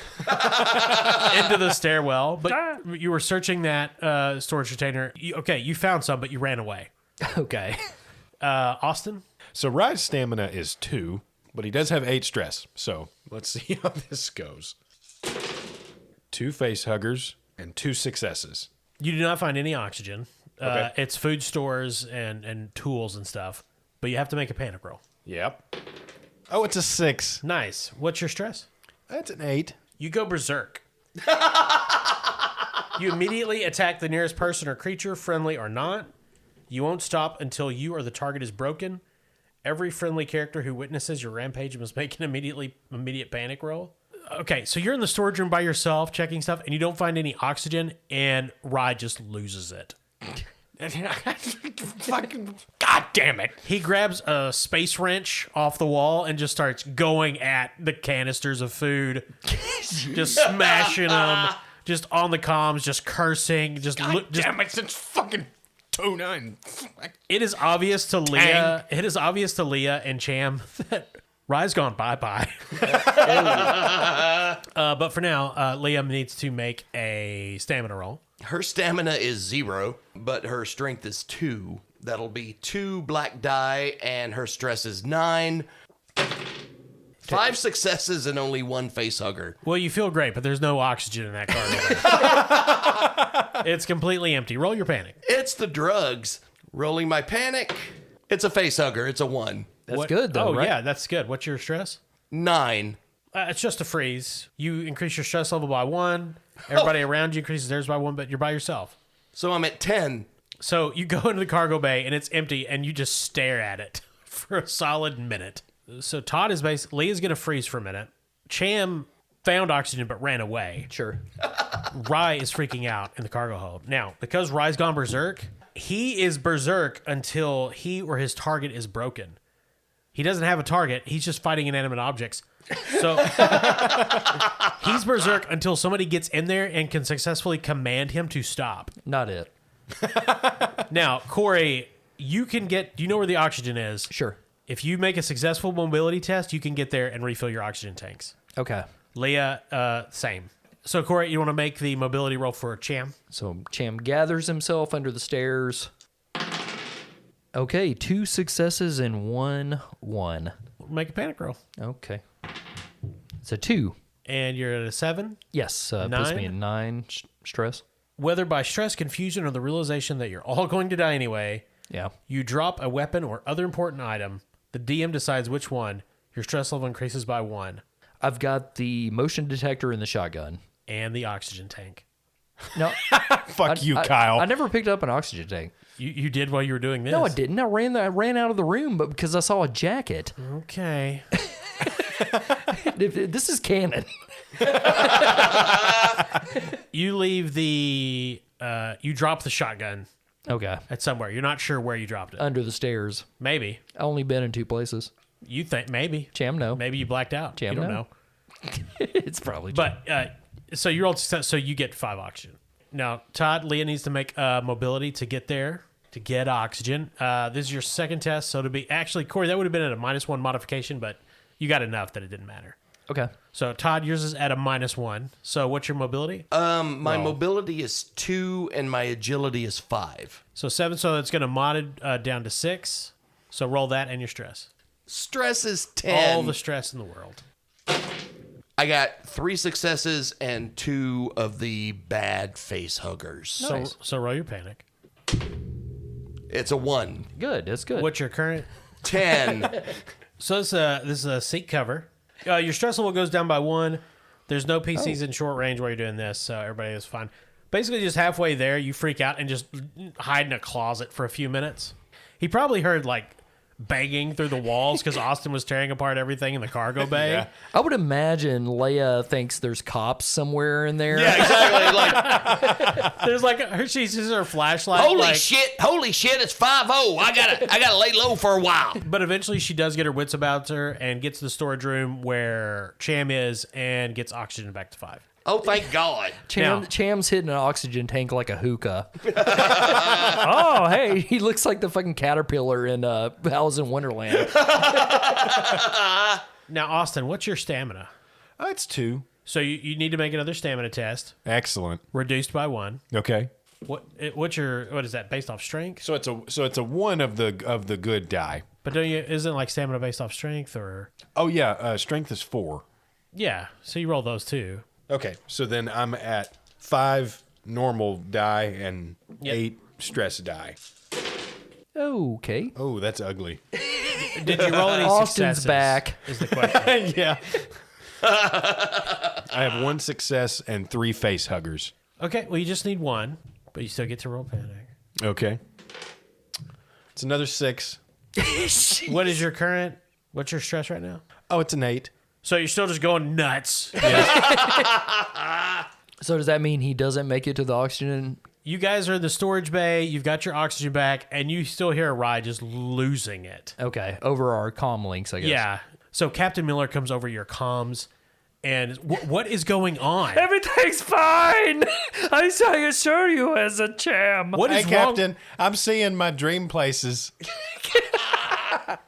Speaker 1: the stairwell. But you were searching that storage container. You found some, but you ran away.
Speaker 3: Okay.
Speaker 1: Austin?
Speaker 4: So Rye's stamina is 2, but he does have 8 stress. So let's see how this goes. 2 face huggers and 2 successes.
Speaker 1: You do not find any oxygen.
Speaker 4: Okay.
Speaker 1: It's food stores and tools and stuff. But you have to make a panic roll.
Speaker 4: Yep. Oh, it's a 6.
Speaker 1: Nice. What's your stress?
Speaker 4: That's an 8.
Speaker 1: You go berserk. You immediately attack the nearest person or creature, friendly or not. You won't stop until you or the target is broken. Every friendly character who witnesses your rampage must make an immediate panic roll. Okay, so you're in the storage room by yourself checking stuff, and you don't find any oxygen, and Rye just loses it.
Speaker 4: Fucking God damn it!
Speaker 1: He grabs a space wrench off the wall and just starts going at the canisters of food, just smashing them, just on the comms, just cursing, just
Speaker 4: Damn it! It's fucking tuna and
Speaker 1: It is obvious to Leah. It is obvious to Leah and Cham that Rye's gone bye-bye. But for now, Leah needs to make a stamina roll.
Speaker 2: Her stamina is 0, but her strength is 2. That'll be 2 black die, and her stress is 9. 5 successes and only 1 face hugger.
Speaker 1: Well, you feel great, but there's no oxygen in that cargo. It's completely empty. Roll your panic.
Speaker 2: It's the drugs. Rolling my panic. It's a face hugger. It's a 1.
Speaker 3: That's good, though,
Speaker 1: Oh,
Speaker 3: right?
Speaker 1: yeah, that's good. What's your stress?
Speaker 2: 9.
Speaker 1: It's just a freeze. You increase your stress level by 1. Everybody around you increases theirs by 1, but you're by yourself.
Speaker 2: So I'm at 10.
Speaker 1: So you go into the cargo bay, and it's empty, and you just stare at it for a solid minute. So Todd is basically... Leah's going to freeze for a minute. Cham found oxygen but ran away.
Speaker 3: Sure.
Speaker 1: Rye is freaking out in the cargo hold. Now, because Rye's gone berserk, he is berserk until he or his target is broken. He doesn't have a target. He's just fighting inanimate objects. So he's berserk until somebody gets in there and can successfully command him to stop.
Speaker 3: Not it.
Speaker 1: Now, Corey, you can get... Do you know where the oxygen is?
Speaker 3: Sure.
Speaker 1: If you make a successful mobility test, you can get there and refill your oxygen tanks.
Speaker 3: Okay.
Speaker 1: Leah, same. So, Corey, you want to make the mobility roll for Cham?
Speaker 3: So Cham gathers himself under the stairs. Okay, 2 successes and 1 1.
Speaker 1: Make a panic roll.
Speaker 3: Okay. It's a 2.
Speaker 1: And you're at a 7.
Speaker 3: Yes, puts me
Speaker 1: 9?
Speaker 3: at 9 stress.
Speaker 1: Whether by stress, confusion, or the realization that you're all going to die anyway,
Speaker 3: Yeah.
Speaker 1: you drop a weapon or other important item. The DM decides which one. Your stress level increases by 1.
Speaker 3: I've got the motion detector and the shotgun.
Speaker 1: And the oxygen tank.
Speaker 3: No,
Speaker 4: fuck you, Kyle.
Speaker 3: I never picked up an oxygen tank.
Speaker 1: You did while you were doing this?
Speaker 3: No, I didn't. I ran out of the room, but because I saw a jacket.
Speaker 1: Okay.
Speaker 3: This is canon.
Speaker 1: You leave the... you drop the shotgun
Speaker 3: Okay.
Speaker 1: at somewhere. You're not sure where you dropped it.
Speaker 3: Under the stairs.
Speaker 1: Maybe.
Speaker 3: I only been in 2 places.
Speaker 1: You think maybe.
Speaker 3: Cham, no.
Speaker 1: Maybe you blacked out.
Speaker 3: Cham,
Speaker 1: you don't
Speaker 3: no.
Speaker 1: know.
Speaker 3: It's probably Cham.
Speaker 1: But so you rolled success, so you get 5 oxygen. Now, Todd, Leah needs to make mobility to get there, to get oxygen. This is your second test, so to be... Actually, Corey, that would have been at a -1 modification, but you got enough that it didn't matter.
Speaker 3: Okay.
Speaker 1: So, Todd, yours is at a -1. So, what's your mobility?
Speaker 2: My mobility is 2 and my agility is 5.
Speaker 1: So, 7, so it's going to mod down to 6. So, roll that and your stress.
Speaker 2: Stress is 10.
Speaker 1: All the stress in the world.
Speaker 2: I got 3 successes and 2 of the bad face huggers.
Speaker 3: Nice.
Speaker 1: So roll your panic.
Speaker 2: It's a 1.
Speaker 3: Good. That's good.
Speaker 1: What's your current?
Speaker 2: 10.
Speaker 1: So this is a seat cover. Your stress level goes down by 1. There's no PCs in short range while you're doing this, so everybody is fine. Basically, just halfway there, you freak out and just hide in a closet for a few minutes. He probably heard like banging through the walls because Austin was tearing apart everything in the cargo bay.
Speaker 4: Yeah.
Speaker 3: I would imagine Leia thinks there's cops somewhere in there.
Speaker 2: Yeah, exactly. Like,
Speaker 1: There's like she uses her flashlight.
Speaker 2: holy
Speaker 1: like,
Speaker 2: shit, it's 5-0. I gotta lay low for a while.
Speaker 1: But eventually, she does get her wits about her and gets to the storage room where Cham is and gets oxygen back to 5.
Speaker 2: Oh, thank God.
Speaker 1: Now-
Speaker 3: Cham's hitting an oxygen tank like a hookah. Oh, hey, he looks like the fucking caterpillar in Alice in Wonderland.
Speaker 1: Now, Austin, what's your stamina?
Speaker 4: It's 2.
Speaker 1: So you need to make another stamina test,
Speaker 4: Excellent.
Speaker 1: reduced by 1.
Speaker 4: Okay.
Speaker 1: What is that based off strength?
Speaker 4: So it's a 1 of the good die.
Speaker 1: But isn't like stamina based off strength or?
Speaker 4: Oh yeah, strength is 4.
Speaker 1: Yeah, so you roll those too.
Speaker 4: Okay, so then I'm at 5 normal die and 8 stress die.
Speaker 3: Okay.
Speaker 4: Oh, that's ugly.
Speaker 1: Did you roll any
Speaker 3: Austin's
Speaker 1: successes?
Speaker 3: back.
Speaker 1: Is the question.
Speaker 4: Yeah. I have 1 success and 3 face huggers.
Speaker 1: Okay, well you just need 1, but you still get to roll panic.
Speaker 4: Okay. It's another 6.
Speaker 1: What is your current? What's your stress right now?
Speaker 4: Oh, it's an 8.
Speaker 1: So you're still just going nuts.
Speaker 3: So does that mean he doesn't make it to the oxygen
Speaker 1: You guys are in the storage bay. You've got your oxygen back, and you still hear Rye just losing it.
Speaker 3: Okay, over our comm links, I guess.
Speaker 1: Yeah. So Captain Miller comes over your comms, and what is going on?
Speaker 5: Everything's fine. I assure you, as a cham.
Speaker 1: What
Speaker 4: Hey,
Speaker 1: is wrong?
Speaker 4: Captain, I'm seeing my dream places.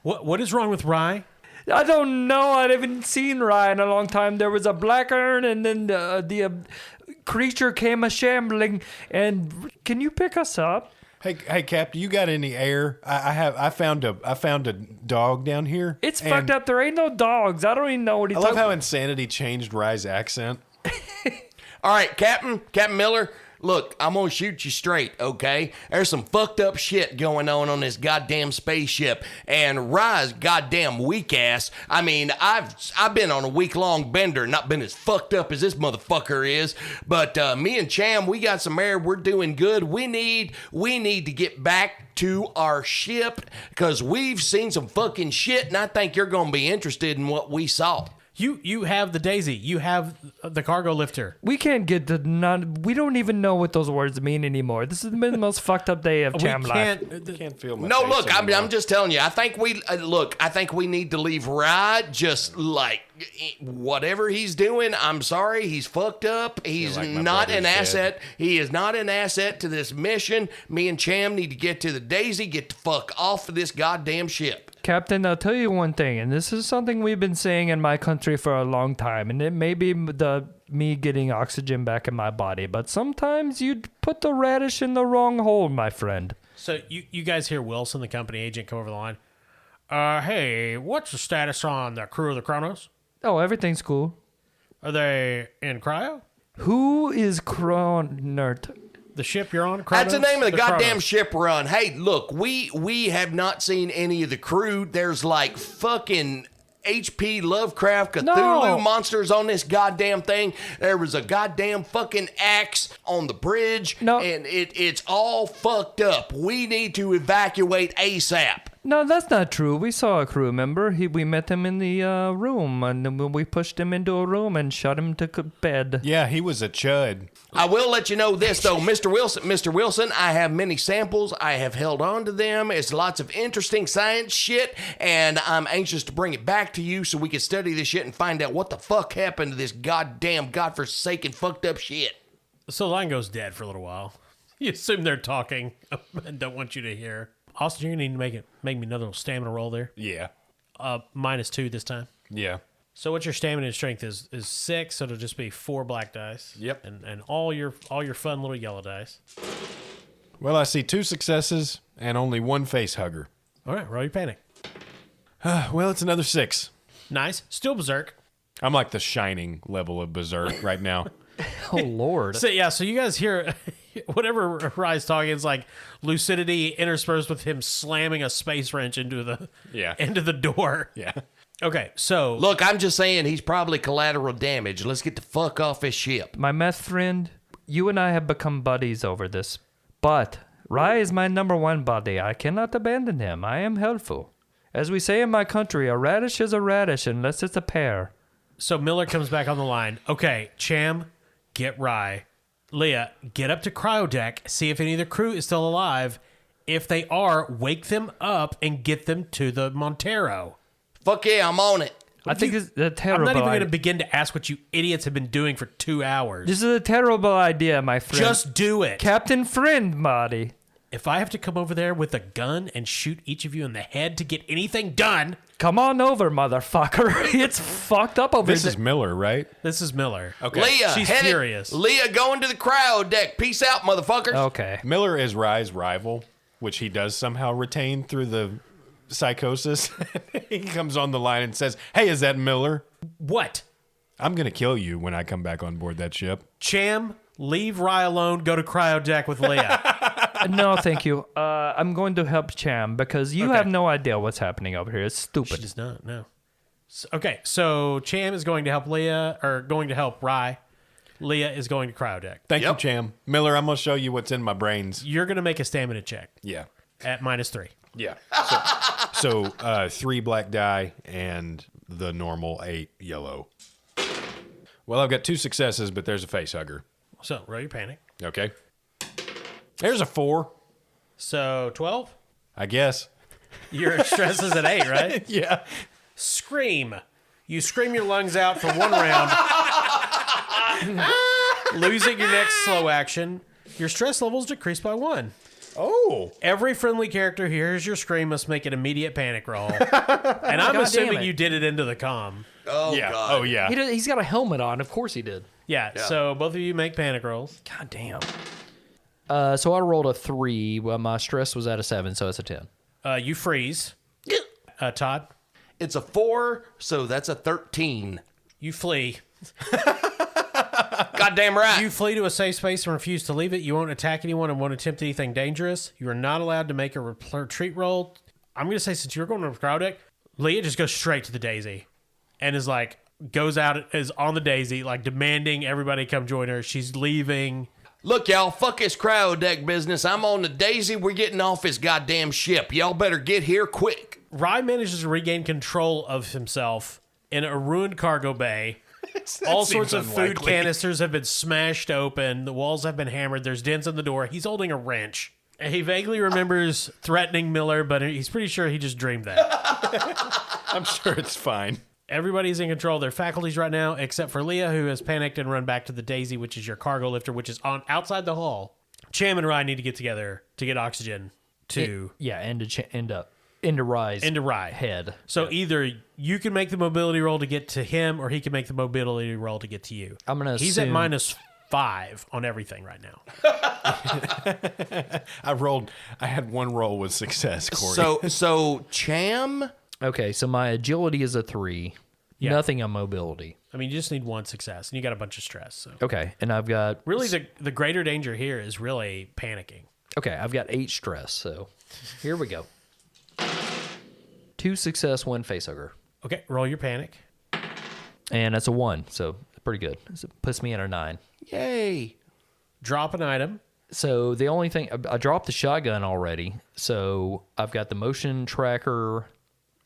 Speaker 1: What is wrong with Rye?
Speaker 5: I don't know. I haven't seen Rye in a long time. There was a black urn, and then the creature came a shambling. And can you pick us up?
Speaker 4: Hey, Captain, you got any air? I found a dog down here.
Speaker 5: It's
Speaker 4: and
Speaker 5: fucked up. There ain't no dogs. I don't even know what he's
Speaker 4: I love
Speaker 5: talking
Speaker 4: how Insanity changed Rye's accent.
Speaker 2: All right, Captain Miller, look, I'm gonna shoot you straight, okay? There's some fucked up shit going on this goddamn spaceship, and Rye's goddamn weak ass. I mean, I've been on a week-long bender, not been as fucked up as this motherfucker is, but me and Cham, we got some air. We're doing good. We need to get back to our ship because we've seen some fucking shit, and I think you're gonna be interested in what we saw.
Speaker 1: You have the Daisy. You have the cargo lifter.
Speaker 5: We can't get the we don't even know what those words mean anymore. This has been the most fucked up day of cham life.
Speaker 4: Can't feel my
Speaker 2: No,
Speaker 4: face
Speaker 2: look,
Speaker 4: anymore.
Speaker 2: I'm just telling you. I think we need to leave Rye just like whatever he's doing. I'm sorry, he's fucked up. He's
Speaker 4: like my
Speaker 2: not an
Speaker 4: brother's
Speaker 2: asset. He is not an asset to this mission. Me and Cham need to get to the Daisy, get the fuck off of this goddamn ship.
Speaker 5: Captain, I'll tell you one thing, and this is something we've been saying in my country for a long time, and it may be me getting oxygen back in my body, but sometimes you put the radish in the wrong hole, my friend.
Speaker 1: So you guys hear Wilson, the company agent, come over the line. Hey, what's the status on the crew of the Kronos?
Speaker 5: Oh, everything's cool.
Speaker 1: Are they in cryo?
Speaker 5: Who is Cronert?
Speaker 1: The ship you're on, Kronos?
Speaker 2: That's the name of the goddamn
Speaker 1: Kronos.
Speaker 2: ship we're on. Hey, look, we have not seen any of the crew. There's like fucking H.P. Lovecraft Cthulhu
Speaker 5: No.
Speaker 2: monsters on this goddamn thing. There was a goddamn fucking axe on the bridge,
Speaker 5: No.
Speaker 2: and it's all fucked up. We need to evacuate ASAP.
Speaker 5: No, that's not true. We saw a crew member. We met him in the room, and then we pushed him into a room and shut him to bed.
Speaker 4: Yeah, he was a chud.
Speaker 2: I will let you know this though, Mr. Wilson, I have many samples. I have held on to them. It's lots of interesting science shit, and I'm anxious to bring it back to you so we can study this shit and find out what the fuck happened to this goddamn godforsaken fucked up shit.
Speaker 1: So the line goes dead for a little while. You assume they're talking and don't want you to hear. Austin, you're going to need to make me another little stamina roll there.
Speaker 4: Yeah.
Speaker 1: -2 this time.
Speaker 4: Yeah.
Speaker 1: So what your stamina and strength is 6, so it'll just be 4 black dice.
Speaker 4: Yep.
Speaker 1: And all your fun little yellow dice.
Speaker 4: Well, I see 2 successes and only 1 face hugger.
Speaker 1: All right, roll your panic.
Speaker 4: Well, it's another 6.
Speaker 1: Nice. Still berserk.
Speaker 4: I'm like the shining level of berserk right now.
Speaker 3: Oh, Lord.
Speaker 1: So yeah, so you guys hear whatever Rye's talking, it's like lucidity interspersed with him slamming a space wrench into the door.
Speaker 4: Yeah.
Speaker 1: Okay, so
Speaker 2: Look, I'm just saying he's probably collateral damage. Let's get the fuck off his ship.
Speaker 5: My meth friend, you and I have become buddies over this, but Rye is my number 1 buddy. I cannot abandon him. I am helpful. As we say in my country, a radish is a radish unless it's a pear.
Speaker 1: So Miller comes back on the line. Okay, Cham, get Rye. Leah, get up to cryo deck, see if any of the crew is still alive. If they are, wake them up and get them to the Montero.
Speaker 2: Fuck yeah, I'm on it.
Speaker 5: I think it's a
Speaker 1: I'm
Speaker 5: terrible
Speaker 1: not even going to
Speaker 5: idea.
Speaker 1: begin to ask what you idiots have been doing for 2 hours.
Speaker 5: This is a terrible idea, my friend.
Speaker 1: Just do it.
Speaker 5: Captain Friend, buddy.
Speaker 1: If I have to come over there with a gun and shoot each of you in the head to get anything done,
Speaker 5: Come on over, motherfucker. It's fucked up over
Speaker 4: This
Speaker 5: there.
Speaker 4: is Miller, right?
Speaker 1: this is Miller.
Speaker 4: Okay.
Speaker 2: Leah,
Speaker 1: She's
Speaker 2: headed-
Speaker 1: furious.
Speaker 2: Leah, going to the cryo deck. Peace out, motherfuckers.
Speaker 5: Okay.
Speaker 4: Miller is Rye's rival, which he does somehow retain through the psychosis. He comes on the line and says, "Hey, is that Miller?
Speaker 1: What?
Speaker 4: I'm going to kill you when I come back on board that ship."
Speaker 1: Cham, leave Rye alone. Go to cryo deck with Leah.
Speaker 5: No, thank you. I'm going to help Cham because you have no idea what's happening over here. It's
Speaker 1: She
Speaker 5: stupid.
Speaker 1: does not. No. Okay, so Cham is going to help Leah, or going to help Rye. Leah is going to cryo deck.
Speaker 4: Thank you,
Speaker 2: Yep.
Speaker 4: Cham. Miller, I'm going to show you what's in my brains.
Speaker 1: You're going to make a stamina check
Speaker 4: Yeah.
Speaker 1: at -3.
Speaker 4: Yeah. So 3 black die and the normal 8 yellow. Well, I've got 2 successes, but there's a face hugger.
Speaker 1: So roll your panic.
Speaker 4: Okay. There's a 4,
Speaker 1: So 12.
Speaker 4: I guess.
Speaker 1: Your stress is at 8, right?
Speaker 4: Yeah.
Speaker 1: Scream. You scream your lungs out for 1 round, losing your next slow action. Your stress levels decrease by 1.
Speaker 4: Oh.
Speaker 1: Every friendly character who hears your scream must make an immediate panic roll. And I'm assuming you did it into the comm.
Speaker 2: Oh,
Speaker 4: Yeah.
Speaker 2: God.
Speaker 4: Oh, yeah.
Speaker 3: He's got a helmet on. Of course he did.
Speaker 1: Yeah, so both of you make panic rolls.
Speaker 3: God damn. So I rolled a 3. Well, my stress was at a 7, so it's a 10.
Speaker 1: You freeze. Todd,
Speaker 2: It's a 4, so that's a 13.
Speaker 1: you flee.
Speaker 2: Goddamn right.
Speaker 1: You flee to a safe space and refuse to leave it. You won't attack anyone and won't attempt anything dangerous. You are not allowed to make a retreat roll. I'm going to say, since you're going to the crowd deck, Leah just goes straight to the Daisy and is like, goes out, is on the Daisy, like demanding everybody come join her. She's leaving.
Speaker 2: Look, y'all, fuck this cryo deck business. I'm on the Daisy. We're getting off this goddamn ship. Y'all better get here quick.
Speaker 1: Rye manages to regain control of himself in a ruined cargo bay. All sorts of food canisters have been smashed open. The walls have been hammered. There's dents in the door. He's holding a wrench. And he vaguely remembers threatening Miller, but he's pretty sure he just dreamed that.
Speaker 4: I'm sure it's fine.
Speaker 1: Everybody's in control of their faculties right now, except for Leah, who has panicked and run back to the Daisy, which is your cargo lifter, which is on outside the hall. Cham and Rye need to get together to get oxygen to
Speaker 3: Into Rye's
Speaker 1: Rye
Speaker 3: head.
Speaker 1: So either you can make the mobility roll to get to him, or he can make the mobility roll to get to you.
Speaker 3: I'm gonna
Speaker 1: He's at
Speaker 3: assume-
Speaker 1: -5 on everything right now.
Speaker 4: I had 1 roll with success, Corey.
Speaker 2: So Cham.
Speaker 3: Okay, so my agility is a 3.
Speaker 1: Yeah.
Speaker 3: Nothing on mobility.
Speaker 1: I mean, you just need 1 success, and you got a bunch of stress. So
Speaker 3: Okay, and I've got
Speaker 1: really, the greater danger here is really panicking.
Speaker 3: Okay, I've got 8 stress, so here we go. 2 success, 1 facehugger.
Speaker 1: Okay, roll your panic.
Speaker 3: And that's a 1, so pretty good. So it puts me at a 9.
Speaker 2: Yay.
Speaker 1: Drop an item.
Speaker 3: So the only thing, I dropped the shotgun already, so I've got the motion tracker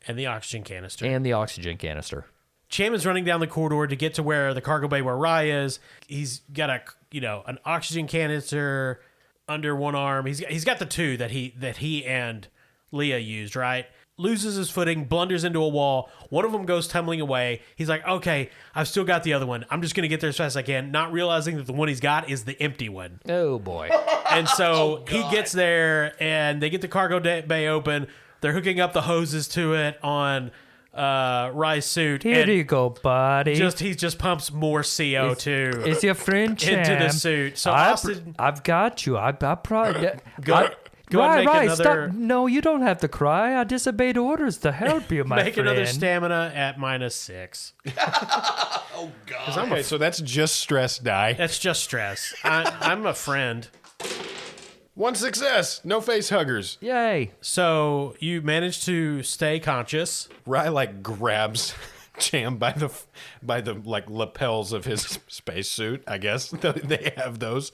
Speaker 1: And the oxygen canister.
Speaker 3: and the oxygen canister.
Speaker 1: Cham is running down the corridor to get to where the cargo bay where Rye is. He's got an oxygen canister under one arm. He's got the 2 that he and Leah used, right? Loses his footing, blunders into a wall. One of them goes tumbling away. He's like, okay, I've still got the other one. I'm just going to get there as fast as I can, not realizing that the one he's got is the empty one.
Speaker 3: Oh, boy.
Speaker 1: And so he gets there, and they get the cargo bay open. They're hooking up the hoses to it on Rye's suit.
Speaker 5: Here
Speaker 1: and
Speaker 5: you go, buddy.
Speaker 1: he just pumps more CO2
Speaker 5: It's your friend Cham.
Speaker 1: into the suit. So Austin,
Speaker 5: I've got you. I probably...
Speaker 1: go ahead and make another...
Speaker 5: Stop. No, you don't have to cry. I disobeyed orders to help you, my
Speaker 1: Make
Speaker 5: friend.
Speaker 1: another stamina at -6.
Speaker 2: Oh, God.
Speaker 4: Okay, so that's just stress die.
Speaker 1: That's just stress. I'm a friend.
Speaker 4: 1 success. No face huggers.
Speaker 5: Yay.
Speaker 1: So you manage to stay conscious.
Speaker 4: Rye like grabs Cham by the like lapels of his spacesuit. I guess they have those,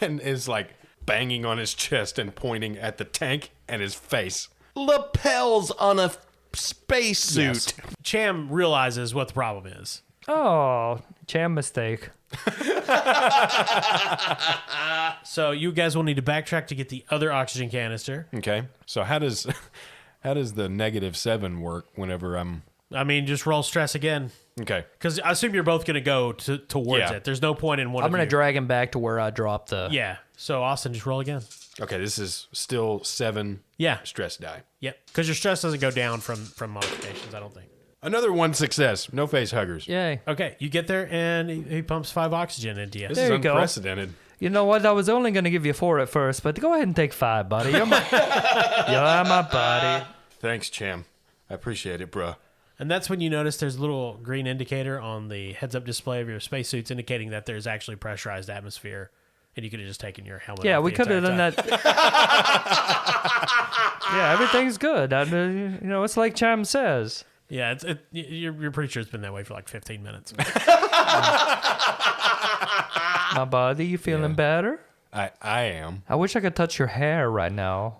Speaker 4: and is like banging on his chest and pointing at the tank and his face.
Speaker 2: Lapels on a spacesuit.
Speaker 4: Yes.
Speaker 1: Cham realizes what the problem is.
Speaker 5: Oh, Cham mistake.
Speaker 1: So you guys will need to backtrack to get the other oxygen canister.
Speaker 4: Okay, so how does the -7 work whenever I'm...
Speaker 1: I mean, just roll stress again.
Speaker 4: Okay.
Speaker 1: Because I assume you're both going to go towards
Speaker 4: Yeah.
Speaker 1: it. There's no point in one
Speaker 3: I'm
Speaker 1: of
Speaker 3: going
Speaker 1: you.
Speaker 3: to drag him back to where I dropped the...
Speaker 1: Yeah. So Austin, just roll again.
Speaker 4: Okay, this is still 7
Speaker 1: Yeah.
Speaker 4: stress die.
Speaker 1: Yep. Because your stress doesn't go down from modifications, I don't think.
Speaker 4: Another 1 success. No face huggers.
Speaker 3: Yay.
Speaker 1: Okay, you get there and he pumps 5 oxygen into you.
Speaker 4: This
Speaker 5: There
Speaker 4: is
Speaker 5: you go.
Speaker 4: unprecedented.
Speaker 5: You know what? I was only going to give you 4 at first, but go ahead and take 5, buddy. You're my buddy.
Speaker 4: Thanks, Cham. I appreciate it, bruh.
Speaker 1: And that's when you notice there's a little green indicator on the heads-up display of your spacesuits indicating that there's actually pressurized atmosphere, and you could have just taken your helmet
Speaker 5: Yeah,
Speaker 1: off
Speaker 5: we
Speaker 1: the
Speaker 5: could have
Speaker 1: entire
Speaker 5: done
Speaker 1: time.
Speaker 5: that. Yeah, everything's good. It's like Cham says.
Speaker 1: Yeah, you're pretty sure it's been that way for like 15 minutes.
Speaker 5: My buddy, you feeling better?
Speaker 4: I am.
Speaker 5: I wish I could touch your hair right now.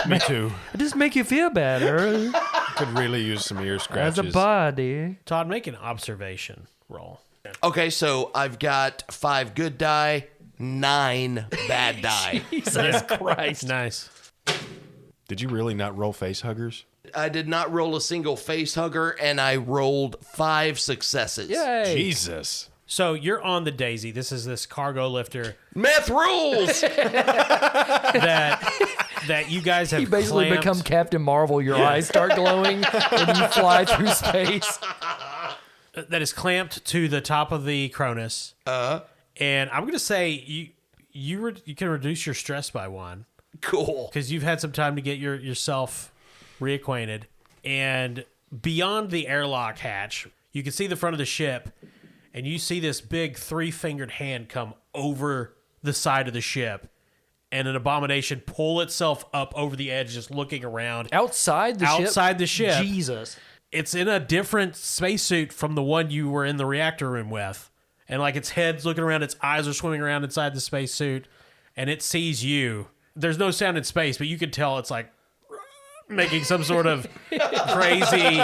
Speaker 4: Me too.
Speaker 5: Just make you feel better
Speaker 4: Could really use some ear
Speaker 5: as
Speaker 4: scratches.
Speaker 5: a buddy.
Speaker 1: Todd, make an observation roll.
Speaker 2: Okay, so I've got 5 good die, 9 bad die.
Speaker 3: Jesus Christ.
Speaker 1: Nice.
Speaker 4: Did you really not roll face huggers?
Speaker 2: I did not roll a single face hugger, and I rolled 5 successes.
Speaker 3: Yay.
Speaker 4: Jesus.
Speaker 1: So you're on the Daisy. This is this cargo lifter
Speaker 2: Meth rules!
Speaker 1: that you guys have
Speaker 3: You basically
Speaker 1: clamped.
Speaker 3: become Captain Marvel. Your eyes start glowing and you fly through space.
Speaker 1: That is clamped to the top of the Cronus. And I'm going to say you can reduce your stress by 1
Speaker 2: Cool.
Speaker 1: because you've had some time to get yourself reacquainted. And beyond the airlock hatch, you can see the front of the ship, and you see this big 3-fingered hand come over the side of the ship, and an abomination pull itself up over the edge, just looking around.
Speaker 3: Outside the ship?
Speaker 1: Outside the ship.
Speaker 3: Jesus.
Speaker 1: It's in a different spacesuit from the one you were in the reactor room with. And like its head's looking around, its eyes are swimming around inside the spacesuit, and it sees you. There's no sound in space, but you can tell it's like making some sort of crazy,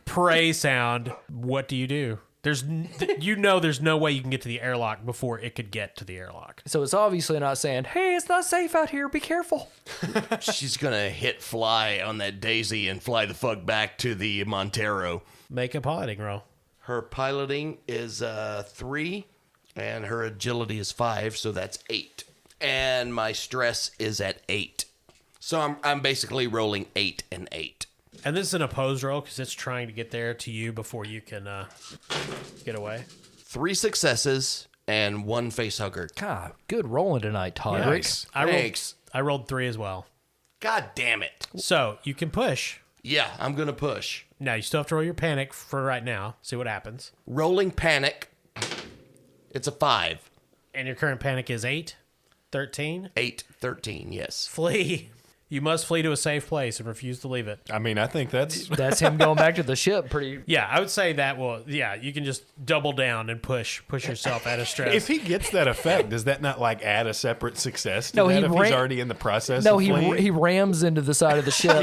Speaker 1: prey sound. What do you do? There's no way you can get to the airlock before it could get to the airlock.
Speaker 3: So it's obviously not saying, hey, it's not safe out here. Be careful.
Speaker 2: She's going to hit fly on that Daisy and fly the fuck back to the Montero.
Speaker 1: Make a piloting roll.
Speaker 2: Her piloting is 3, and her agility is 5, so that's 8. And my stress is at 8. So I'm basically rolling 8 and 8.
Speaker 1: And this is an opposed roll because it's trying to get there to you before you can get away.
Speaker 2: 3 successes and 1 face hugger.
Speaker 3: God, good rolling tonight, Todd.
Speaker 4: Nice.
Speaker 2: Thanks.
Speaker 1: I rolled 3 as well.
Speaker 2: God damn it.
Speaker 1: So you can push.
Speaker 2: Yeah, I'm going to push.
Speaker 1: Now you still have to roll your panic for right now. See what happens.
Speaker 2: Rolling panic. It's a 5.
Speaker 1: And your current panic is 8, 13.
Speaker 2: 8, 13, yes.
Speaker 1: Flee. You must flee to a safe place and refuse to leave it.
Speaker 4: I mean, I think that's
Speaker 3: That's him going back to the ship. Pretty.
Speaker 1: Yeah, I would say that. Well, yeah, you can just double down and push yourself out of stress.
Speaker 4: if he gets that effect, does that not like add a separate success to
Speaker 3: No,
Speaker 4: that
Speaker 3: he
Speaker 4: if
Speaker 3: ran-
Speaker 4: he's already in the process?
Speaker 3: No,
Speaker 4: of fleeing?
Speaker 3: he rams into the side of the ship.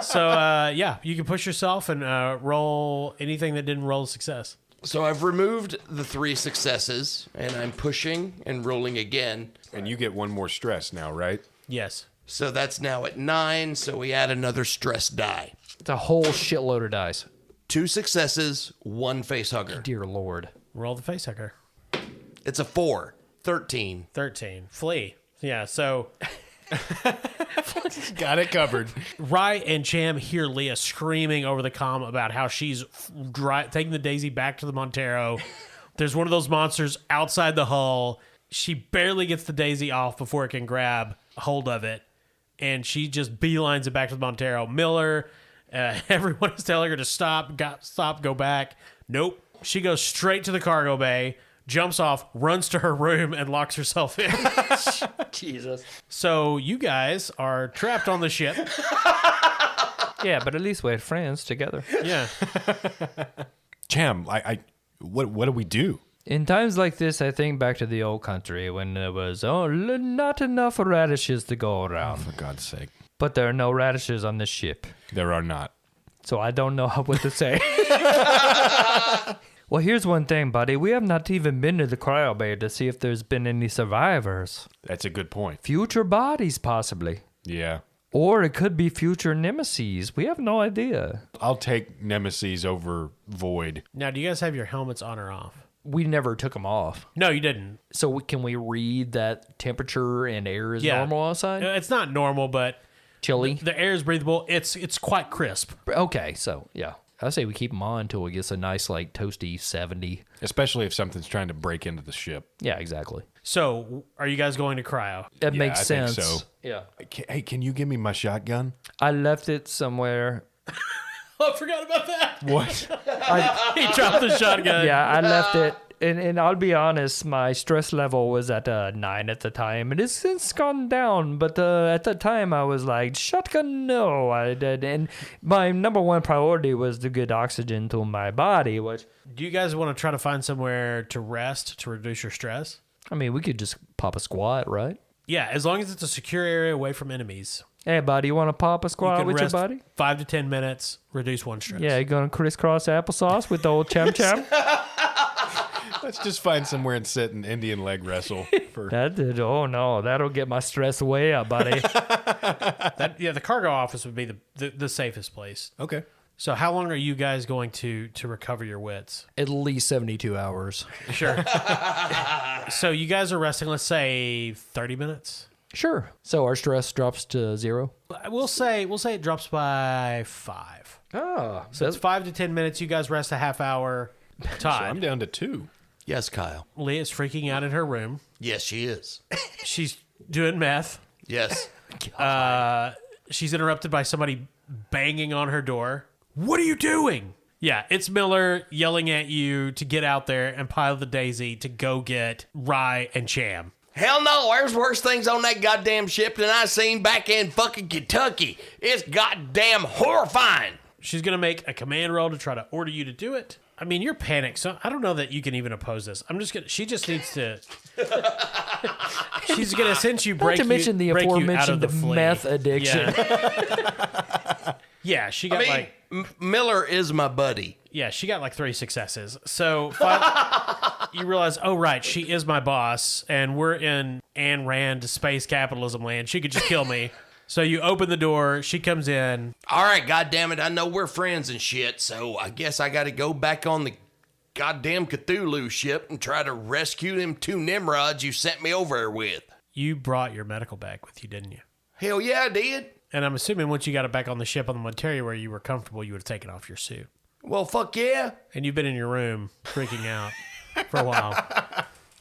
Speaker 1: So, yeah, you can push yourself and roll anything that didn't roll a success.
Speaker 2: So I've removed the 3 successes, and I'm pushing and rolling again.
Speaker 4: And you get 1 more stress now, right?
Speaker 1: Yes.
Speaker 2: So that's now at 9, so we add another stress die.
Speaker 3: It's a whole shitload of dice.
Speaker 2: 2 successes, 1 face hugger.
Speaker 3: Dear Lord.
Speaker 1: Roll the face hugger.
Speaker 2: It's a 4, 13.
Speaker 1: 13. Flee. Yeah, so
Speaker 4: Got it covered.
Speaker 1: Rye and Cham hear Leah screaming over the comm about how she's taking the Daisy back to the Montero. There's one of those monsters outside the hull. She barely gets the Daisy off before it can grab hold of it, and she just beelines it back to the Montero. Miller, everyone is telling her to stop, go back. Nope. She goes straight to the cargo bay, jumps off, runs to her room, and locks herself in.
Speaker 3: Jesus.
Speaker 1: So you guys are trapped on the ship.
Speaker 5: Yeah, but at least we're friends together.
Speaker 1: Yeah.
Speaker 4: Cham, what do we do?
Speaker 5: In times like this, I think back to the old country when there was not enough radishes to go around.
Speaker 4: For God's sake.
Speaker 5: But there are no radishes on this ship.
Speaker 4: There are not.
Speaker 5: So I don't know what to say. Well, here's one thing, buddy. We have not even been to the cryo bay to see if there's been any survivors.
Speaker 4: That's a good point.
Speaker 5: Future bodies, possibly.
Speaker 4: Yeah.
Speaker 5: Or it could be future nemesis. We have no idea.
Speaker 4: I'll take Nemesis over Void.
Speaker 1: Now, do you guys have your helmets on or off?
Speaker 3: We never took them off.
Speaker 1: No, you didn't.
Speaker 3: So can we read that temperature and air is normal outside?
Speaker 1: It's not normal, but
Speaker 3: Chilly?
Speaker 1: the air is breathable. It's quite crisp.
Speaker 3: Okay, so yeah. I say we keep them on until it gets a nice, like, toasty 70.
Speaker 4: Especially if something's trying to break into the ship.
Speaker 3: Yeah, exactly.
Speaker 1: So, are you guys going to cryo?
Speaker 3: That
Speaker 4: Yeah,
Speaker 3: makes
Speaker 4: I think
Speaker 3: sense.
Speaker 4: so.
Speaker 3: Yeah.
Speaker 4: Hey, can you give me my shotgun?
Speaker 5: I left it somewhere.
Speaker 1: Oh, I forgot about that.
Speaker 4: What?
Speaker 1: He dropped the shotgun.
Speaker 5: Yeah, I left it. And I'll be honest, my stress level was at 9 at the time. It has since gone down, but at the time I was like, shotgun, no. I did. And my number one priority was to get oxygen to my body, which,
Speaker 1: Do you guys want to try to find somewhere to rest to reduce your stress?
Speaker 3: I mean, we could just pop a squat, right?
Speaker 1: Yeah, as long as it's a secure area away from enemies.
Speaker 5: hey, buddy, you want to pop a
Speaker 1: You
Speaker 5: squat
Speaker 1: can
Speaker 5: with your
Speaker 1: rest
Speaker 5: buddy?
Speaker 1: 5 to 10 minutes, reduce 1 stress.
Speaker 5: Yeah, you going to crisscross applesauce with the old cham cham?
Speaker 4: Let's just find somewhere and sit and Indian leg wrestle.
Speaker 5: Oh no, that'll get my stress way up, buddy.
Speaker 1: The cargo office would be the safest place.
Speaker 4: Okay.
Speaker 1: So how long are you guys going to recover your wits?
Speaker 3: At least 72 hours.
Speaker 1: Sure. So you guys are resting, let's say 30 minutes?
Speaker 3: Sure. So our stress drops to 0?
Speaker 1: We'll say it drops by 5.
Speaker 3: Oh.
Speaker 1: So it's 5 to 10 minutes. You guys rest a half hour.
Speaker 4: So
Speaker 1: Todd.
Speaker 4: I'm down to 2.
Speaker 2: Yes, Kyle.
Speaker 1: Leah's freaking out in her room.
Speaker 2: Yes, she is.
Speaker 1: She's doing meth.
Speaker 2: Yes.
Speaker 1: She's interrupted by somebody banging on her door. What are you doing? Yeah, it's Miller yelling at you to get out there and pile the daisy to go get Rye and Cham.
Speaker 2: Hell no, there's worse things on that goddamn ship than I seen back in fucking Kentucky. It's goddamn horrifying.
Speaker 1: She's going to make a command roll to try to order you to do it. I mean, you're panicked, so I don't know that you can even oppose this. She just needs to... She's going to, since you break
Speaker 5: Not to mention the
Speaker 1: break you out of
Speaker 5: aforementioned
Speaker 1: the flea.
Speaker 5: meth addiction.
Speaker 1: Yeah, she got
Speaker 2: Miller is my buddy.
Speaker 1: Yeah, she got like 3 successes. So you realize, oh, right, she is my boss, and we're in Ayn Rand space capitalism land. She could just kill me. So you open the door, she comes in.
Speaker 2: All right, goddammit, I know we're friends and shit, so I guess I gotta go back on the goddamn Cthulhu ship and try to rescue them 2 Nimrods you sent me over there with.
Speaker 1: You brought your medical bag with you, didn't you?
Speaker 2: Hell yeah, I did.
Speaker 1: And I'm assuming once you got it back on the ship on the Monteria where you were comfortable, you would have taken off your suit.
Speaker 2: Well, fuck yeah.
Speaker 1: And you've been in your room freaking out for a while.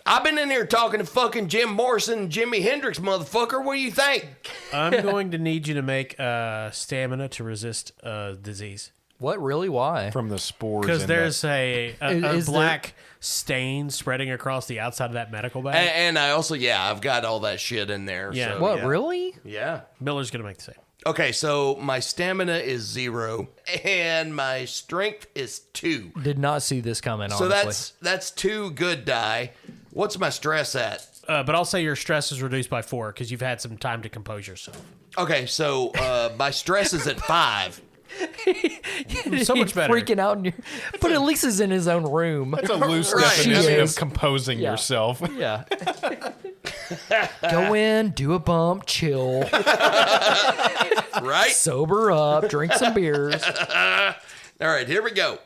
Speaker 2: I've been in here talking to fucking Jim Morrison and Jimi Hendrix, motherfucker. What do you think?
Speaker 1: I'm going to need you to make stamina to resist disease.
Speaker 3: What? Really? Why?
Speaker 4: From the spores.
Speaker 1: Because
Speaker 4: in
Speaker 1: there's a
Speaker 3: Is
Speaker 1: black stain spreading across the outside of that medical bag.
Speaker 2: And I also, I've got all that shit in there.
Speaker 1: Yeah.
Speaker 2: So,
Speaker 3: What?
Speaker 2: yeah.
Speaker 3: Really?
Speaker 2: Yeah.
Speaker 1: Miller's going to make the same.
Speaker 2: Okay, so my stamina is 0, and my strength is 2.
Speaker 3: Did not see this coming, honestly.
Speaker 2: So that's 2 good die. What's my stress at?
Speaker 1: But I'll say your stress is reduced by 4 because you've had some time to compose yourself.
Speaker 2: Okay, so my stress is at 5.
Speaker 1: So much better.
Speaker 3: Freaking out but at least he's in his own room.
Speaker 4: That's a loose
Speaker 2: Right.
Speaker 4: definition
Speaker 3: She
Speaker 4: of
Speaker 3: is.
Speaker 4: composing
Speaker 3: Yeah.
Speaker 4: yourself.
Speaker 3: Yeah. Go in, do a bump, chill,
Speaker 2: Right?
Speaker 3: sober up, drink some beers.
Speaker 2: All right, here we go.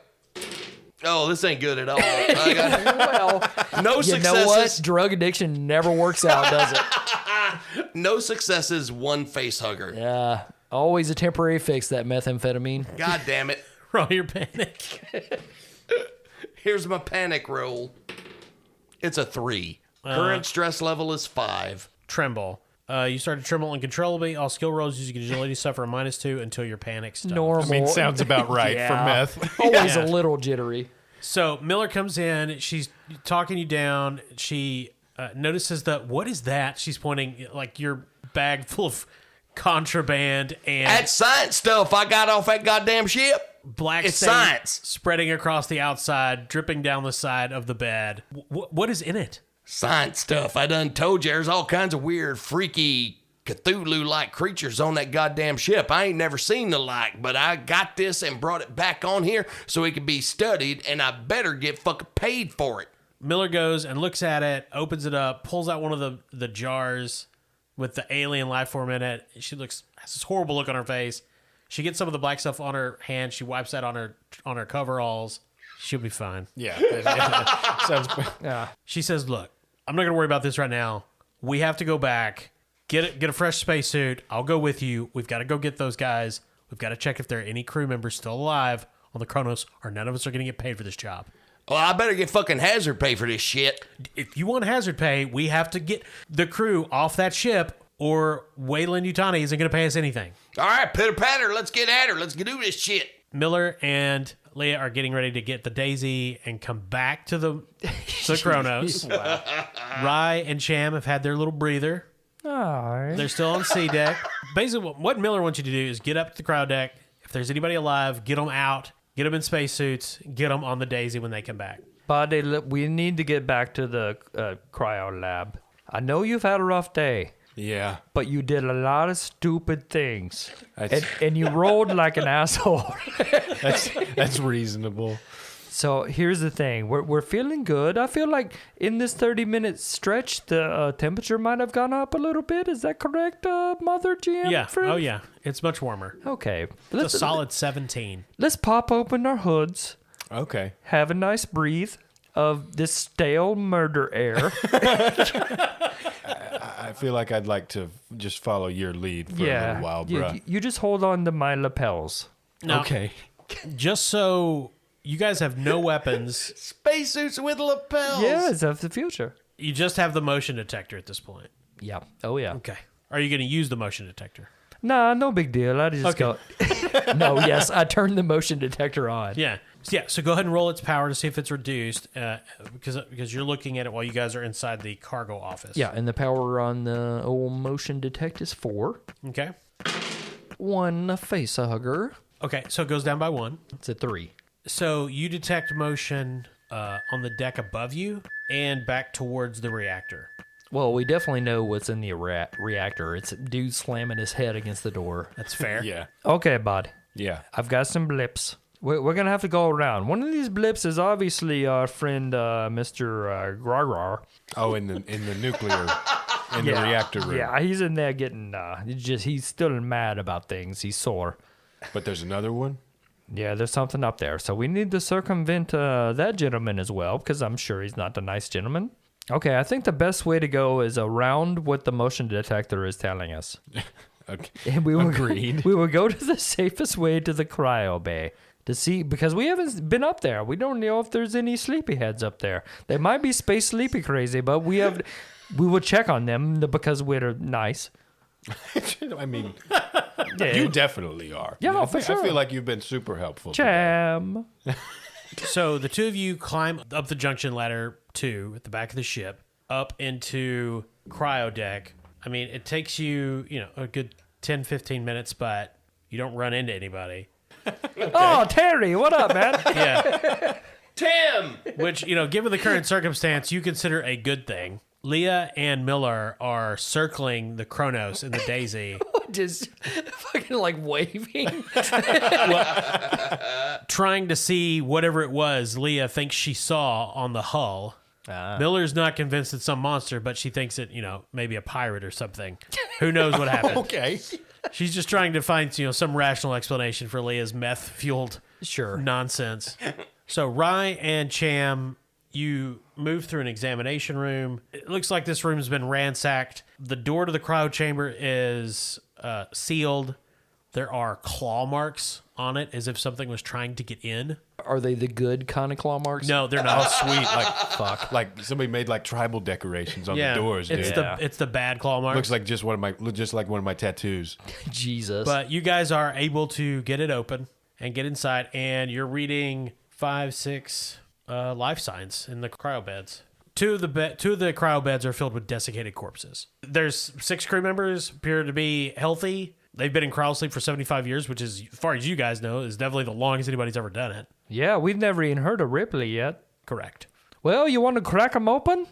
Speaker 2: Oh, this ain't good at all. I got
Speaker 3: Well,
Speaker 2: no
Speaker 3: you
Speaker 2: successes.
Speaker 3: know what? Drug addiction never works out, does it?
Speaker 2: No successes, 1 face hugger.
Speaker 3: Yeah. Always a temporary fix, that methamphetamine.
Speaker 2: God damn it.
Speaker 1: Roll your panic.
Speaker 2: Here's my panic roll. It's a 3. Current stress level is 5.
Speaker 1: Tremble. You start to tremble uncontrollably. All skill rolls using agility suffer a -2 until your panic stops.
Speaker 3: Normal.
Speaker 4: I mean, sounds about right for
Speaker 3: Yeah.
Speaker 4: meth.
Speaker 3: Always
Speaker 1: Yeah.
Speaker 3: a little jittery.
Speaker 1: So Miller comes in. She's talking you down. She notices what is that? She's pointing like your bag full of contraband and
Speaker 2: That's science stuff I got off that goddamn ship.
Speaker 1: black
Speaker 2: It's
Speaker 1: stain
Speaker 2: science.
Speaker 1: spreading across the outside, dripping down the side of the bed. What is in it?
Speaker 2: Science stuff. I done told you there's all kinds of weird, freaky, Cthulhu-like creatures on that goddamn ship. I ain't never seen the like, but I got this and brought it back on here so it could be studied, and I better get fucking paid for it.
Speaker 1: Miller goes and looks at it, opens it up, pulls out one of the jars with the alien life form in it. She has this horrible look on her face. She gets some of the black stuff on her hand. She wipes that on her coveralls. She'll be fine.
Speaker 4: Yeah. Sounds.
Speaker 1: She says, "Look, I'm not going to worry about this right now. We have to go back, get a fresh spacesuit. I'll go with you. We've got to go get those guys. We've got to check if there are any crew members still alive on the Kronos, or none of us are going to get paid for this job.
Speaker 2: Well, I better get fucking hazard pay for this shit.
Speaker 1: If you want hazard pay, we have to get the crew off that ship, or Wayland Yutani isn't going to pay us anything."
Speaker 2: All right, pitter patter. Let's get at her. Let's do this shit.
Speaker 1: Miller and Leah are getting ready to get the Daisy and come back to the Kronos. Rye and Cham have had their little breather.
Speaker 5: Alright.
Speaker 1: They're still on C deck. Basically, what Miller wants you to do is get up to the crowd deck. If there's anybody alive, get them out. Get them in spacesuits. Get them on the Daisy when they come back.
Speaker 5: Buddy, we need to get back to the cryo lab. I know you've had a rough day,
Speaker 4: Yeah.
Speaker 5: but you did a lot of stupid things.
Speaker 4: That's-
Speaker 5: And you rolled like an asshole.
Speaker 4: That's reasonable.
Speaker 5: So here's the thing. We're feeling good. I feel like in this 30-minute stretch, the temperature might have gone up a little bit. Is that correct, Mother GM?
Speaker 1: Yeah.
Speaker 5: Friend?
Speaker 1: Oh, yeah. It's much warmer.
Speaker 5: Okay.
Speaker 1: It's a solid 17.
Speaker 5: Let's pop open our hoods,
Speaker 4: Okay.
Speaker 5: have a nice breathe of this stale murder air.
Speaker 4: I feel like I'd like to just follow your lead for a little while,
Speaker 5: you,
Speaker 4: bruh.
Speaker 5: you just hold on to my lapels.
Speaker 1: Now,
Speaker 4: Okay.
Speaker 1: just so you guys have no weapons,
Speaker 2: Spacesuits with lapels.
Speaker 5: Yes, of the future.
Speaker 1: you just have the motion detector at this point.
Speaker 5: Yeah. Oh, yeah.
Speaker 1: Okay. Are you going to use the motion detector?
Speaker 5: Nah, no big deal. I just go. No, yes, I turned the motion detector on.
Speaker 1: Yeah. So go ahead and roll its power to see if it's reduced, because you're looking at it while you guys are inside the cargo office.
Speaker 5: Yeah, and the power on the old motion detect is 4.
Speaker 1: Okay.
Speaker 5: 1 face hugger.
Speaker 1: Okay. So it goes down by 1.
Speaker 5: It's a 3.
Speaker 1: So you detect motion on the deck above you and back towards the reactor.
Speaker 5: Well, we definitely know what's in the reactor. It's a dude slamming his head against the door.
Speaker 1: That's fair.
Speaker 4: Yeah.
Speaker 5: Okay, bud.
Speaker 4: Yeah.
Speaker 5: I've got some blips. We're going to have to go around. One of these blips is obviously our friend Mr. Grar.
Speaker 4: Oh, in the nuclear, in the reactor room.
Speaker 5: Yeah, he's in there getting, he's still mad about things. He's sore.
Speaker 4: But there's another one?
Speaker 5: Yeah, there's something up there. So we need to circumvent that gentleman as well, because I'm sure he's not a nice gentleman. Okay, I think the best way to go is around what the motion detector is telling us.
Speaker 4: Okay.
Speaker 5: And we will
Speaker 4: Agreed.
Speaker 5: We will go to the safest way to the cryo bay to see, because we haven't been up there. We don't know if there's any sleepyheads up there. They might be space sleepy crazy, but we will check on them because we're nice.
Speaker 4: I mean,
Speaker 5: Yeah.
Speaker 4: you definitely are.
Speaker 5: Yeah, for sure.
Speaker 4: I feel like you've been super helpful. today.
Speaker 5: Jam.
Speaker 1: So the two of you climb up the junction ladder 2 at the back of the ship up into cryo deck. I mean, it takes you, a good 10, 15 minutes, but you don't run into anybody.
Speaker 5: Oh, Terry, what up, man?
Speaker 1: Yeah.
Speaker 2: Tim.
Speaker 1: Which, given the current circumstance, you consider a good thing. Leah and Miller are circling the Kronos in the Daisy,
Speaker 5: Just fucking like waving.
Speaker 1: trying to see whatever it was Leah thinks she saw on the hull. Miller's not convinced it's some monster, but she thinks it, maybe a pirate or something. Who knows what happened?
Speaker 4: Okay.
Speaker 1: She's just trying to find, some rational explanation for Leah's meth-fueled
Speaker 5: Sure.
Speaker 1: nonsense. So Rye and Cham, you move through an examination room. It looks like this room's been ransacked. The door to the cryo chamber is sealed. There are claw marks on it as if something was trying to get in.
Speaker 5: Are they the good kind of claw marks?
Speaker 1: No, they're
Speaker 4: Oh,
Speaker 1: not.
Speaker 4: sweet. Fuck. Like somebody made tribal decorations on the doors, dude.
Speaker 1: It's the bad claw marks.
Speaker 4: Looks like just like one of my tattoos.
Speaker 5: Jesus.
Speaker 1: But you guys are able to get it open and get inside, and you're reading 5, 6 life signs in the cryo beds. Two of the cryo beds are filled with desiccated corpses. There's 6 crew members, appear to be healthy. They've been in cryosleep for 75 years, which is, as far as you guys know, is definitely the longest anybody's ever done it.
Speaker 5: yeah, we've never even heard of Ripley yet.
Speaker 1: Correct.
Speaker 5: Well, you want to crack them open?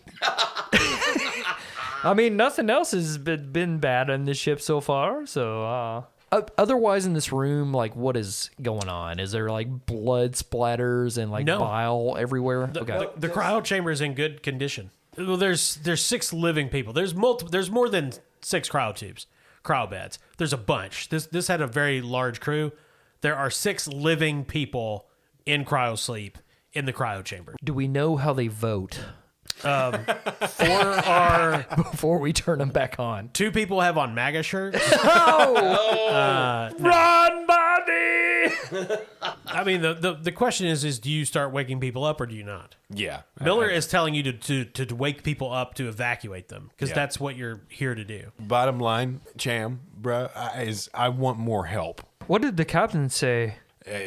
Speaker 5: I mean, nothing else has been bad on this ship so far. So, otherwise in this room, what is going on? Is there blood splatters and
Speaker 1: No.
Speaker 5: bile everywhere?
Speaker 1: The cryo chamber is in good condition. Well, there's 6 living people. There's more than 6 cryo beds. There's a bunch. This had a very large crew. There are 6 living people in cryosleep in the cryo chamber.
Speaker 5: Do we know how they vote
Speaker 1: 4 are
Speaker 5: before we turn them back on?
Speaker 1: 2 people have on MAGA shirts.
Speaker 5: Run, buddy!
Speaker 1: I mean, the question is do you start waking people up or do you not?
Speaker 4: Yeah.
Speaker 1: Miller is telling you to wake people up to evacuate them because
Speaker 4: Yeah.
Speaker 1: that's what you're here to do.
Speaker 4: Bottom line, Cham, bruh, is I want more help.
Speaker 5: What did the captain say?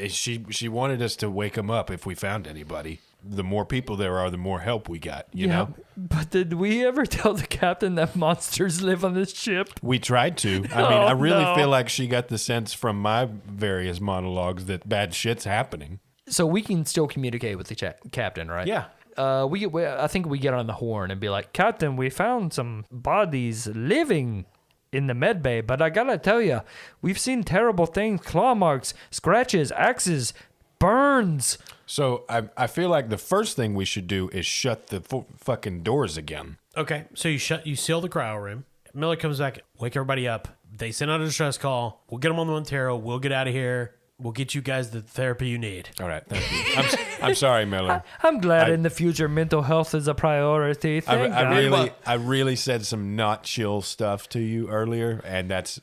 Speaker 4: She wanted us to wake him up if we found anybody. The more people there are, the more help we got, you know?
Speaker 5: But did we ever tell the captain that monsters live on this ship?
Speaker 4: We tried to. I mean, I really
Speaker 5: no.
Speaker 4: feel like she got the sense from my various monologues that bad shit's happening.
Speaker 5: So we can still communicate with the captain, right?
Speaker 1: Yeah.
Speaker 5: I think we get on the horn and be like, Captain, we found some bodies living in the med bay, but I gotta tell you, we've seen terrible things: claw marks, scratches, axes, burns.
Speaker 4: So I feel like the first thing we should do is shut the fucking doors again.
Speaker 1: Okay, so you seal the cryo room. Miller comes back, wake everybody up. They send out a distress call. We'll get them on the Montero. We'll get out of here. We'll get you guys the therapy you need.
Speaker 4: All right, thank you. I'm sorry, Miller.
Speaker 5: I'm glad in the future mental health is a priority. Thank God.
Speaker 4: I really said some not chill stuff to you earlier, and that's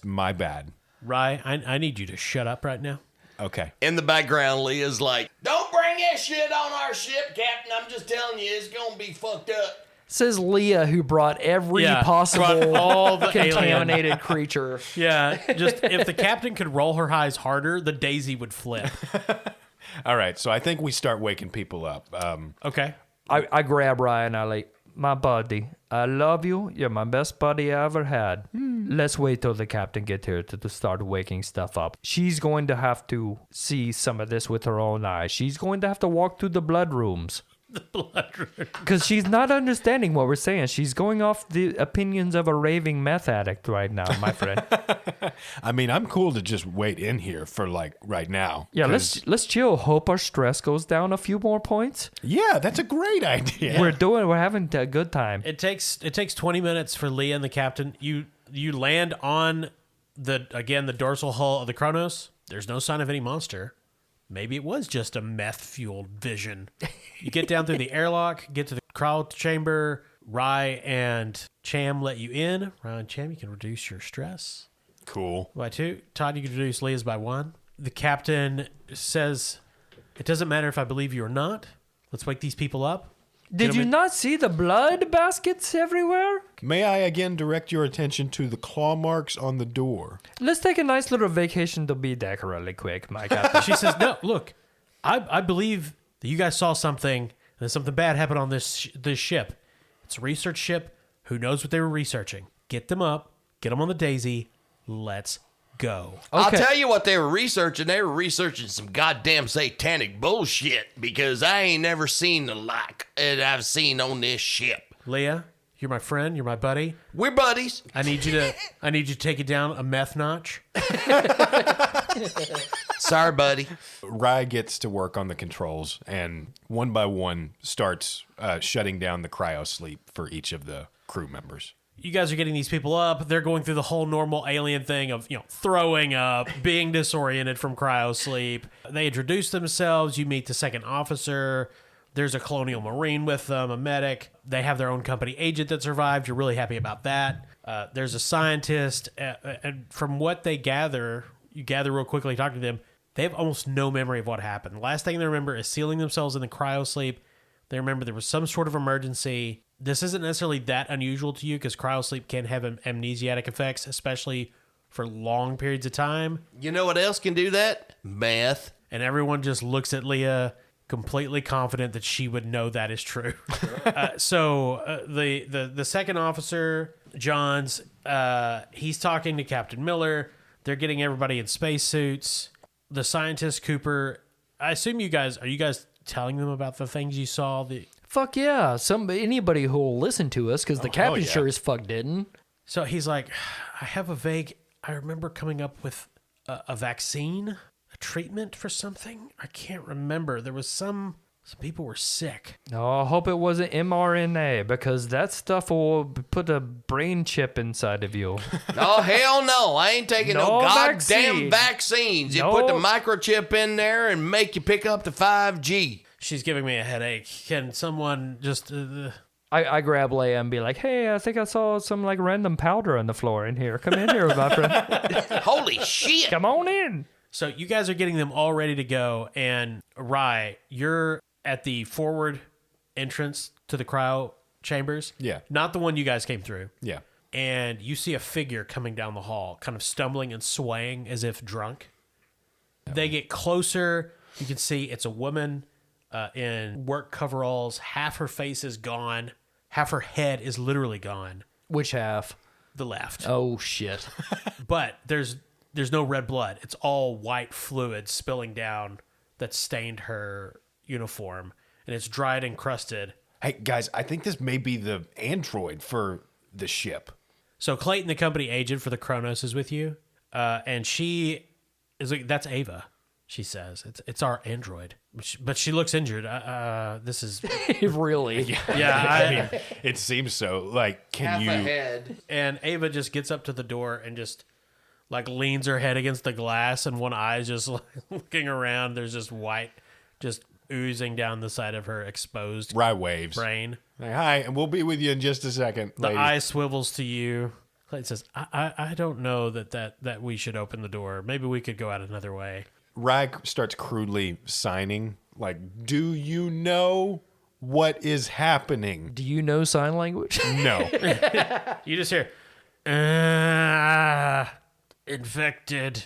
Speaker 4: my bad.
Speaker 1: Rye, I need you to shut up right now.
Speaker 4: Okay.
Speaker 2: In the background, Leah's like, "Don't bring that shit on our ship, Captain. I'm just telling you, it's gonna be fucked up."
Speaker 3: Says Leah, who brought every possible
Speaker 1: all the
Speaker 3: contaminated creature.
Speaker 1: Yeah, just if the captain could roll her eyes harder, the daisy would flip.
Speaker 4: All right, so I think we start waking people up.
Speaker 1: Okay.
Speaker 5: I grab Ryan. I like, my buddy. I love you. You're my best buddy I ever had. Let's wait till the captain gets here to start waking stuff up. She's going to have to see some of this with her own eyes. She's going to have to walk through the blood rooms.
Speaker 1: The blood room.
Speaker 5: Because she's not understanding what we're saying. She's going off the opinions of a raving meth addict right now, my friend.
Speaker 4: I mean, I'm cool to just wait in here for like right now.
Speaker 5: Yeah, let's chill. Hope our stress goes down a few more points.
Speaker 4: Yeah, that's a great idea.
Speaker 5: We're having a good time.
Speaker 1: It takes 20 minutes for Leah and the captain. You land on the dorsal hull of the Kronos. There's no sign of any monster. Maybe it was just a meth-fueled vision. You get down through the airlock, get to the cryo chamber. Rye and Cham let you in. Rye and Cham, you can reduce your stress
Speaker 4: Cool.
Speaker 1: by 2. Todd, you can reduce Leah's by 1. The captain says, "It doesn't matter if I believe you or not. Let's wake these people up."
Speaker 5: Did you not see the blood baskets everywhere?
Speaker 4: May I again direct your attention to the claw marks on the door?
Speaker 5: Let's take a nice little vacation to B-Deck really quick, my captain.
Speaker 1: She says, "No, look, I believe that you guys saw something, and that something bad happened on this ship. It's a research ship. Who knows what they were researching? Get them up, get them on the Daisy. Let's go."
Speaker 2: I'll tell you what they were researching. They were researching some goddamn satanic bullshit because I ain't never seen the like that I've seen on this ship.
Speaker 1: Leah, you're my friend. You're my buddy.
Speaker 2: We're buddies.
Speaker 1: I need you to take it down a meth notch.
Speaker 2: Sorry, buddy.
Speaker 4: Rye gets to work on the controls and one by one starts shutting down the cryo sleep for each of the crew members.
Speaker 1: You guys are getting these people up. They're going through the whole normal alien thing of, throwing up, being disoriented from cryo sleep. They introduce themselves. You meet the second officer. There's a colonial marine with them, a medic. They have their own company agent that survived. You're really happy about that. There's a scientist. And from what they gather, you gather real quickly, talk to them, they have almost no memory of what happened. The last thing they remember is sealing themselves in the cryo sleep. They remember there was some sort of emergency. This isn't necessarily that unusual to you because cryosleep can have amnesiatic effects, especially for long periods of time.
Speaker 2: You know what else can do that? Meth.
Speaker 1: And everyone just looks at Leah completely confident that she would know that is true. So the second officer, Johns, he's talking to Captain Miller. They're getting everybody in spacesuits. The scientist, Cooper, I assume you guys telling them about the things you saw?
Speaker 3: Fuck yeah. Anybody who will listen to us, because the captain sure as fuck didn't.
Speaker 1: So he's like, I remember coming up with a vaccine, a treatment for something. I can't remember. There was some people were sick.
Speaker 5: No, I hope it wasn't mRNA because that stuff will put a brain chip inside of you.
Speaker 2: Oh, hell no. I ain't taking no goddamn
Speaker 5: vaccine.
Speaker 2: vaccines. You put the microchip in there and make you pick up the 5G.
Speaker 1: She's giving me a headache. Can someone just...
Speaker 5: I grab Leia and be like, "Hey, I think I saw some like random powder on the floor in here. Come in here, my friend.
Speaker 2: Holy shit.
Speaker 5: Come on in."
Speaker 1: So you guys are getting them all ready to go. And Rye, you're at the forward entrance to the cryo chambers.
Speaker 4: Yeah.
Speaker 1: Not the one you guys came through.
Speaker 4: Yeah.
Speaker 1: And you see a figure coming down the hall, kind of stumbling and swaying as if drunk. They get closer. You can see it's a woman in work coveralls. Half her face is gone. Half her head is literally gone.
Speaker 3: Which half?
Speaker 1: The left.
Speaker 3: Oh, shit.
Speaker 1: But there's no red blood. It's all white fluid spilling down that stained her uniform. And it's dried and crusted.
Speaker 4: Hey, guys, I think this may be the android for the ship.
Speaker 1: So Clayton, the company agent for the Kronos, is with you. And she is like, that's Ava. she says. It's our android. But she looks injured. This is...
Speaker 3: Really?
Speaker 1: Yeah,
Speaker 4: I mean, it seems so. Like, can
Speaker 2: Half
Speaker 4: you...
Speaker 2: a head.
Speaker 1: And Ava just gets up to the door and just, like, leans her head against the glass, and one eye is just like, looking around. There's just white just oozing down the side of her exposed
Speaker 4: Rye waves.
Speaker 1: brain.
Speaker 4: Like, hi, and we'll be with you in just a second,
Speaker 1: The
Speaker 4: lady.
Speaker 1: eye swivels to you. Clayton says, I don't know that we should open the door. Maybe we could go out another way.
Speaker 4: Rye starts crudely signing, like, do you know what is happening?
Speaker 3: Do you know sign language?
Speaker 4: No.
Speaker 1: You just hear, infected.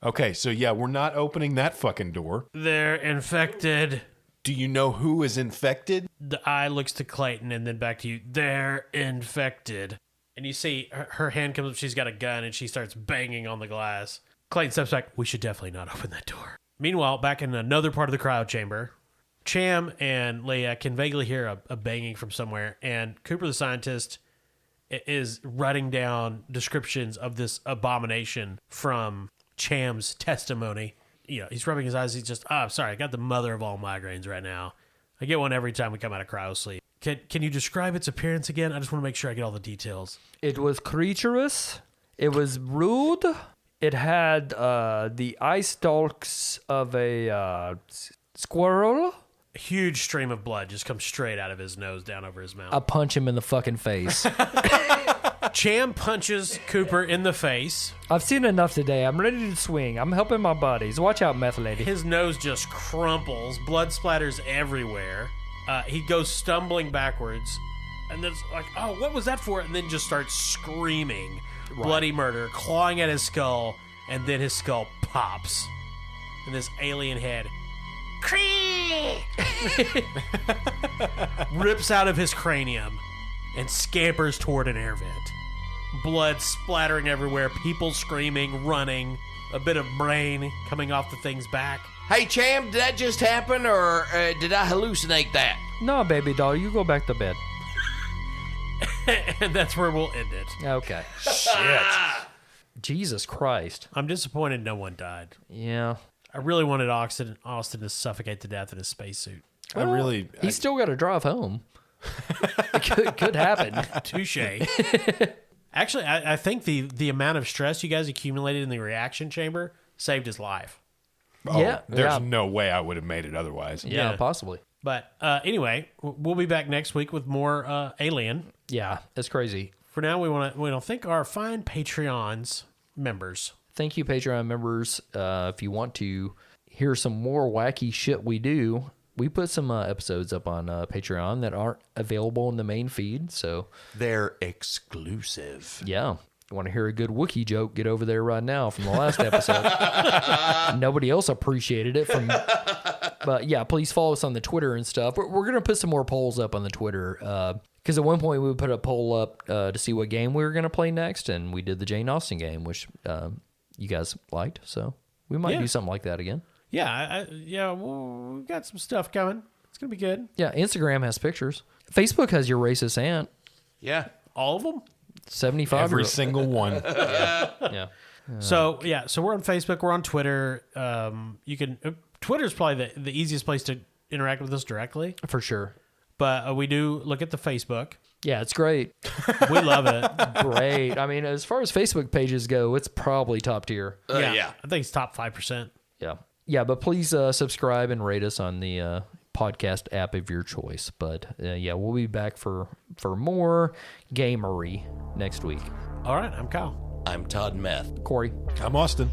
Speaker 4: Okay, so yeah, we're not opening that fucking door.
Speaker 1: They're infected.
Speaker 4: Do you know who is infected?
Speaker 1: The eye looks to Clayton and then back to you. They're infected. And you see her hand comes up. She's got a gun and she starts banging on the glass. Clayton steps back. We should definitely not open that door. Meanwhile, back in another part of the cryo chamber, Cham and Leia can vaguely hear a banging from somewhere. And Cooper the scientist is writing down descriptions of this abomination from Cham's testimony. You know, he's rubbing his eyes. He's just, sorry, I got the mother of all migraines right now. I get one every time we come out of cryo sleep. Can you describe its appearance again? I just want to make sure I get all the details.
Speaker 5: It was creaturous. It was rude. It had the eye stalks of a squirrel.
Speaker 1: A huge stream of blood just comes straight out of his nose down over his mouth.
Speaker 3: I punch him in the fucking face.
Speaker 1: Cham punches Cooper in the face.
Speaker 5: I've seen enough today. I'm ready to swing. I'm helping my buddies. Watch out, meth lady.
Speaker 1: His nose just crumples. Blood splatters everywhere. He goes stumbling backwards. And then it's like, oh, what was that for? And then just starts screaming. Bloody murder, clawing at his skull. And then his skull pops. And this alien head rips out of his cranium and scampers toward an air vent. Blood splattering everywhere, people screaming, running, a bit of brain coming off the thing's back.
Speaker 2: Hey, Cham, did that just happen, or did I hallucinate that?
Speaker 5: No, baby doll, you go back to bed.
Speaker 1: And that's where we'll end it.
Speaker 3: Okay.
Speaker 4: Shit.
Speaker 3: Jesus Christ.
Speaker 1: I'm disappointed no one died.
Speaker 3: Yeah.
Speaker 1: I really wanted Austin to suffocate to death in his spacesuit.
Speaker 3: He's still got to drive home. It could happen.
Speaker 1: Touche. Actually, I think the amount of stress you guys accumulated in the reaction chamber saved his life.
Speaker 3: Yeah.
Speaker 4: There's no way I would have made it otherwise.
Speaker 3: Yeah,
Speaker 1: Yeah.
Speaker 3: possibly.
Speaker 1: But anyway, we'll be back next week with more Alien.
Speaker 3: Yeah, it's crazy.
Speaker 1: For now, we want to thank our fine Patreons members.
Speaker 3: Thank you, Patreon members. If you want to hear some more wacky shit we do, we put some episodes up on Patreon that aren't available in the main feed. So
Speaker 2: They're exclusive.
Speaker 3: yeah, you want to hear a good Wookiee joke? Get over there right now from the last episode. Nobody else appreciated it from. But yeah, please follow us on the Twitter and stuff. We're gonna put some more polls up on the Twitter. Because at one point we would put a poll up to see what game we were going to play next, and we did the Jane Austen game, which you guys liked. So we might do something like that again.
Speaker 1: Yeah, we've got some stuff coming. It's going to be good.
Speaker 3: Yeah, Instagram has pictures. Facebook has your racist aunt.
Speaker 2: Yeah.
Speaker 1: All of them?
Speaker 3: 75.
Speaker 4: Every single one.
Speaker 3: Yeah.
Speaker 1: So we're on Facebook. We're on Twitter. You can Twitter's probably the easiest place to interact with us directly.
Speaker 3: For sure.
Speaker 1: But we do look at the Facebook.
Speaker 3: Yeah, it's great.
Speaker 1: We love it.
Speaker 3: Great. I mean, as far as Facebook pages go, it's probably top tier.
Speaker 2: Yeah.
Speaker 1: I think it's top 5%.
Speaker 3: Yeah. Yeah, but please subscribe and rate us on the podcast app of your choice. But yeah, we'll be back for more gamery next week.
Speaker 1: All right, I'm Kyle.
Speaker 2: I'm Todd Meth.
Speaker 3: Corey.
Speaker 4: I'm Austin.